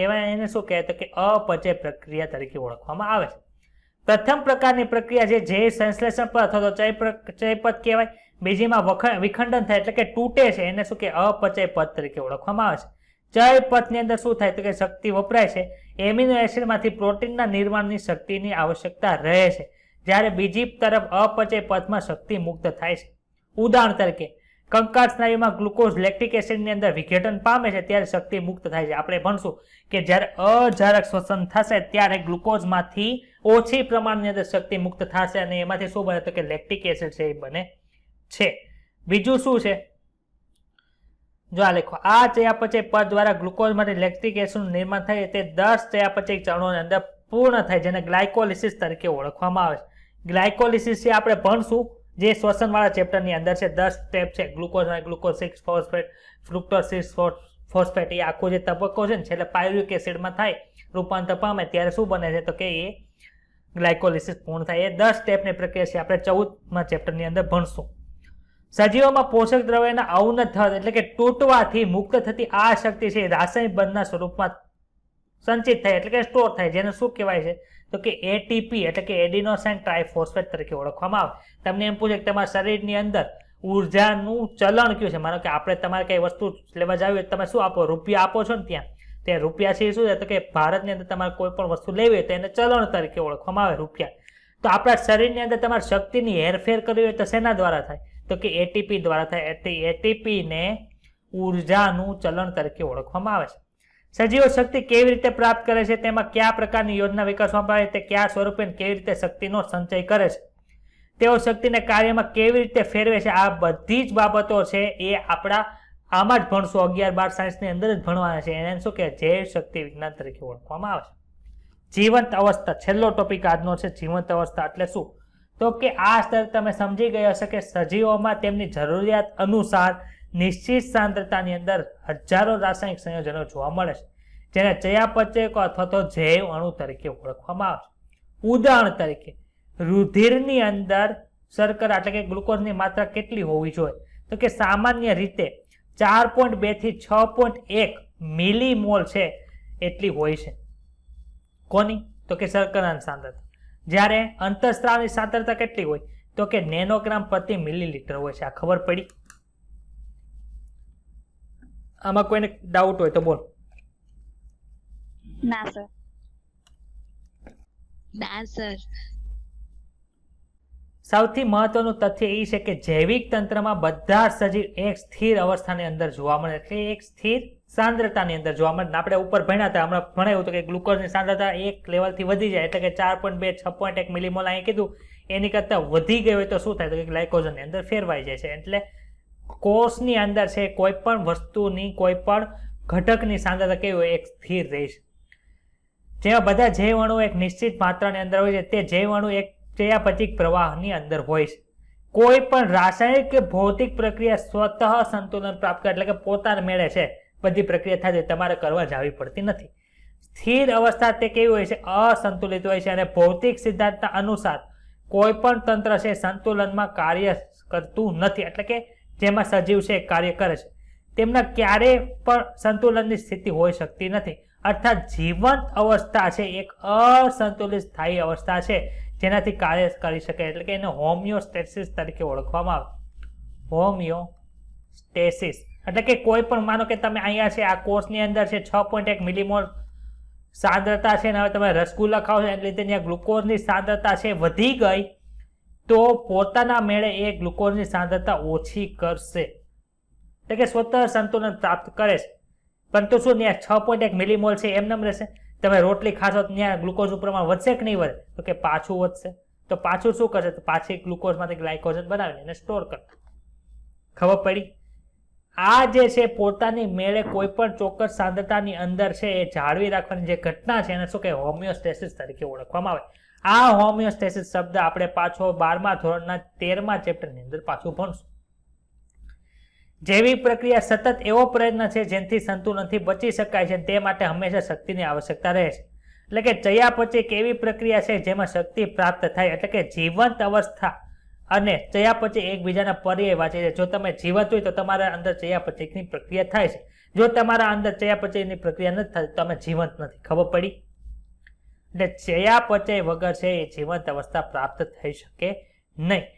Speaker 2: એવા એને શું કહે તો કે અપચય પ્રક્રિયા તરીકે ઓળખવામાં આવે છે. પ્રથમ પ્રકારની પ્રક્રિયા જે જૈવ સંશ્લેષણ પર અથવા તો ચયપદ કહેવાય. બીજીમાં વિખંડન થાય એટલે કે તૂટે છે, એને શું કે અપચય પદ તરીકે ઓળખવામાં આવે છે. ચયપથની અંદર શું થાય તો કે શક્તિ વપરાય છે. એમિનો એસિડમાંથી પ્રોટીનના નિર્માણની શક્તિની આવશ્યકતા રહે છે, જ્યારે બીજી તરફ અપચય પથમાં શક્તિ મુક્ત થાય છે. ઉદાહરણ તરીકે કંકાળ સ્નાયુમાં ગ્લુકોઝ લેક્ટિક એસિડની અંદર વિઘટન પામે છે ત્યારે શક્તિ મુક્ત થાય છે. આપણે ભણશું કે જ્યારે અજારક શ્વસન થશે ત્યારે ગ્લુકોઝમાંથી ઓછી પ્રમાણની અંદર શક્તિ મુક્ત થશે અને એમાંથી શું બને તો કે લેક્ટિક એસિડ છે એ બને છે. બીજું શું છે જો આ લખો, આ ચયાપચય પદ દ્વારા ગ્લુકોઝમાંથી લેક્ટિક એસિડનું નિર્માણ થાય તે 10 ચયાપચય ચરણોની અંદર પૂર્ણ થાય, જેને ગ્લાયકોલિસિસ તરીકે ઓળખવામાં આવે છે. ગ્લાયકોલિસિસ છે આપણે ભણશું જે શ્વસનવાળા ચેપ્ટરની અંદર છે. 10 સ્ટેપ છે. ગ્લુકોઝ 6 ફોસ્ફેટ, ફ્રુક્ટોઝ 6 ફોસ્ફેટ, એ આખો જે તબક્કો છે ને છેલ્લે પાયરુવિક એસિડમાં થાય રૂપાંતર પામે ત્યારે શું બને છે તો કે એ ગ્લાયકોલિસિસ પૂર્ણ થાય. એ 10 સ્ટેપની પ્રક્રિયા છે, આપણે 14મા ચેપ્ટરની અંદર ભણશું. સજીવોમાં પોષક દ્રવ્યના અવનત થવા એટલે કે તૂટવાથી મુક્ત થતી આ શક્તિ છે રાસાયણિક બંધના સ્વરૂપમાં સંચિત થાય એટલે કે સ્ટોર થાય, જેને શું કહેવાય છે તો કે એટીપી એટલે કે એડિનોસાઇન ટ્રાઇફોસ્ફેટ તરીકે ઓળખવામાં આવે. તમને એમ પૂછે કે તમારા શરીરની અંદર ઉર્જાનું ચલણ કયું છે. માનો કે આપણે તમારે કઈ વસ્તુ લેવા જાવી હોય તમે શું આપો? રૂપિયા આપો છો ને ત્યાં. તે રૂપિયા છે શું છે તો કે ભારતની અંદર તમારે કોઈ પણ વસ્તુ લેવી હોય તો એને ચલણ તરીકે ઓળખવામાં આવે રૂપિયા. તો આપણા શરીરની અંદર તમારે શક્તિની હેરફેર કરવી હોય તો શેના દ્વારા થાય તો કે એટીપી દ્વારા થાય. એટીપી ને ઉર્જાનું ચલણ તરીકે ઓળખવામાં આવે છે. સજીવો શક્તિ કેવી રીતે પ્રાપ્ત કરે છે, તેમાં કયા પ્રકારની યોજના વિકસાવવામાં આવે, તે કયા સ્વરૂપે કેવી રીતે શક્તિનો સંચય કરે છે, તેઓ શક્તિને કાર્યમાં કેવી રીતે ફેરવે છે, આ બધી જ બાબતો છે એ આપણા આમાં જ ભણશું. 11-12 સાયન્સની અંદર જ ભણવાના છે. એને શું કે જૈવ શક્તિ વિજ્ઞાન તરીકે ઓળખવામાં આવે છે. જીવંત અવસ્થા છેલ્લો ટોપિક આજનો છે. જીવંત અવસ્થા એટલે શું તો કે આ સ્તર તમે સમજી ગયા હશે કે સજીવોમાં તેમની જરૂરિયાત અનુસાર નિશ્ચિત સાંદ્રતાની અંદર હજારો રાસાયણિક સંયોજનો જોવા મળે છે, જેને ચયાપચયકો અથવા તો જૈવ અણુ તરીકે ઓળખવામાં આવે છે. ઉદાહરણ તરીકે રુધિરની અંદર શર્કરા એટલે કે ગ્લુકોઝની માત્રા કેટલી હોવી જોઈએ તો કે સામાન્ય રીતે 4.2 થી 6.1 મિલીમોલ છે એટલી હોય છે. કોની તો કે શર્કરાની સાંદ્રતા. જ્યારે અંતઃસ્ત્રાવની સાંદ્રતા કેટલી હોય તો કે નેનોગ્રામ પ્રતિ મિલીલીટર હોય છે. આ ખબર પડી? આમાં કોઈને ડાઉટ હોય તો બોલ.
Speaker 5: ના સર. ના સર.
Speaker 2: સૌથી મહત્વનું તથ્ય એ છે કે જૈવિક તંત્રમાં બધા સજીવ એક સ્થિર અવસ્થાની અંદર જોવા મળે, એટલે એક સ્થિર સાંદ્રતાની અંદર જોવા મળે. આપણે ઉપર ભણ્યા હતા, હમણાં ભણાયું હતું કે ગ્લુકોઝની સાંદ્રતા એક લેવલથી વધી જાય એટલે કે 4.2 6.1 મિલીમોલ અહીં કીધું, એની કરતાં વધી ગઈ હોય તો શું થાય તો કે ગ્લાયકોઝનની અંદર ફેરવાઈ જાય છે. એટલે કોષની અંદર છે કોઈ પણ વસ્તુની કોઈ પણ ઘટકની સાંદ્રતા કેવી હોય એક સ્થિર રહે છે. જેમાં બધા જૈવ અણુ એક નિશ્ચિત માત્રાની અંદર હોય છે, તે જૈવ અણુ એક ચયાપચયિક પ્રવાહની અંદર હોય છે. કોઈ પણ રાસાયણિક કે ભૌતિક પ્રક્રિયા સ્વતઃ સંતુલન પ્રાપ્ત કરે એટલે કે પોતાને મેળે છે, બધી પ્રક્રિયા થાય તમારે કરવા જાવી પડતી નથી. સ્થિર અવસ્થા તે કેવી હોય છે અસંતુલિત હોય છે અને ભૌતિક સિદ્ધાંતના અનુસાર કોઈ પણ તંત્ર છે સંતુલનમાં કાર્ય કરતું નથી, એટલે કે જેમાં સજીવ છે કાર્ય કરે છે તેમના ક્યારેય પણ સંતુલનની સ્થિતિ હોઈ શકતી નથી. અર્થાત જીવંત અવસ્થા છે એક અસંતુલિત સ્થાયી અવસ્થા છે જેનાથી કાર્ય કરી શકે, એટલે કે એને હોમિયોસ્ટેસિસ તરીકે ઓળખવામાં આવે. સ્ટેસિસ એટલે કે કોઈ પણ માનો કે તમે અહીંયા છે આ કોર્સની અંદર છે 6.1 મિલીમોલ સાંદ્રતા છે ને હવે તમે રસગુલ્લા ખાઓ છો એટલે ત્યાં ગ્લુકોઝની સાંદ્રતા છે વધી ગઈ તો પોતાના મેળે એ ગ્લુકોઝની સાંદ્રતા ઓછી કરશે એટલે કે સ્વતઃ સંતુલન પ્રાપ્ત કરે છે પરંતુ શું ત્યાં 6.1 મિલીમોલ છે એમ રહેશે તમે રોટલી ખાશો તો ત્યાં ગ્લુકોઝનું પ્રમાણ વધશે કે નહીં વધે તો કે પાછું વધશે તો પાછું શું કરશે તો પાછી ગ્લુકોઝમાંથી ગ્લાયકોજન બનાવીને એને સ્ટોર કરશે ખબર પડી આ જે છે પોતાની મેળે કોઈ પણ ચોક્કસ સાંદ્રતાની અંદર છે એ જાળવી રાખવાની જે ઘટના છે એને શું કે હોમિયોસ્ટેસિસ તરીકે ઓળખવામાં આવે આ હોમિયોસ્ટેસિસ શબ્દ આપણે પાછો 12મા ધોરણના 13મા ચેપ્ટરની અંદર પાછું ભણશું જૈવિક પ્રક્રિયા સતત એવો પ્રયત્ન છે જેનાથી સંતુલનથી બચી શકાય છે તે માટે હંમેશા શક્તિની આવશ્યકતા રહે છે એટલે કે ચયાપચય એક એવી પ્રક્રિયા છે જેમાં શક્તિ પ્રાપ્ત થાય એટલે કે જીવંત અવસ્થા અને ચયાપચય એકબીજાના પર્યાયવાચી છે જો તમે જીવત હોય તો તમારા અંદર ચયાપચયની પ્રક્રિયા થાય છે જો તમારા અંદર ચયાપચયની પ્રક્રિયા નથી થતી તો તમે જીવંત નથી ખબર પડી એટલે ચયાપચય વગર છે એ જીવંત અવસ્થા પ્રાપ્ત થઈ શકે નહીં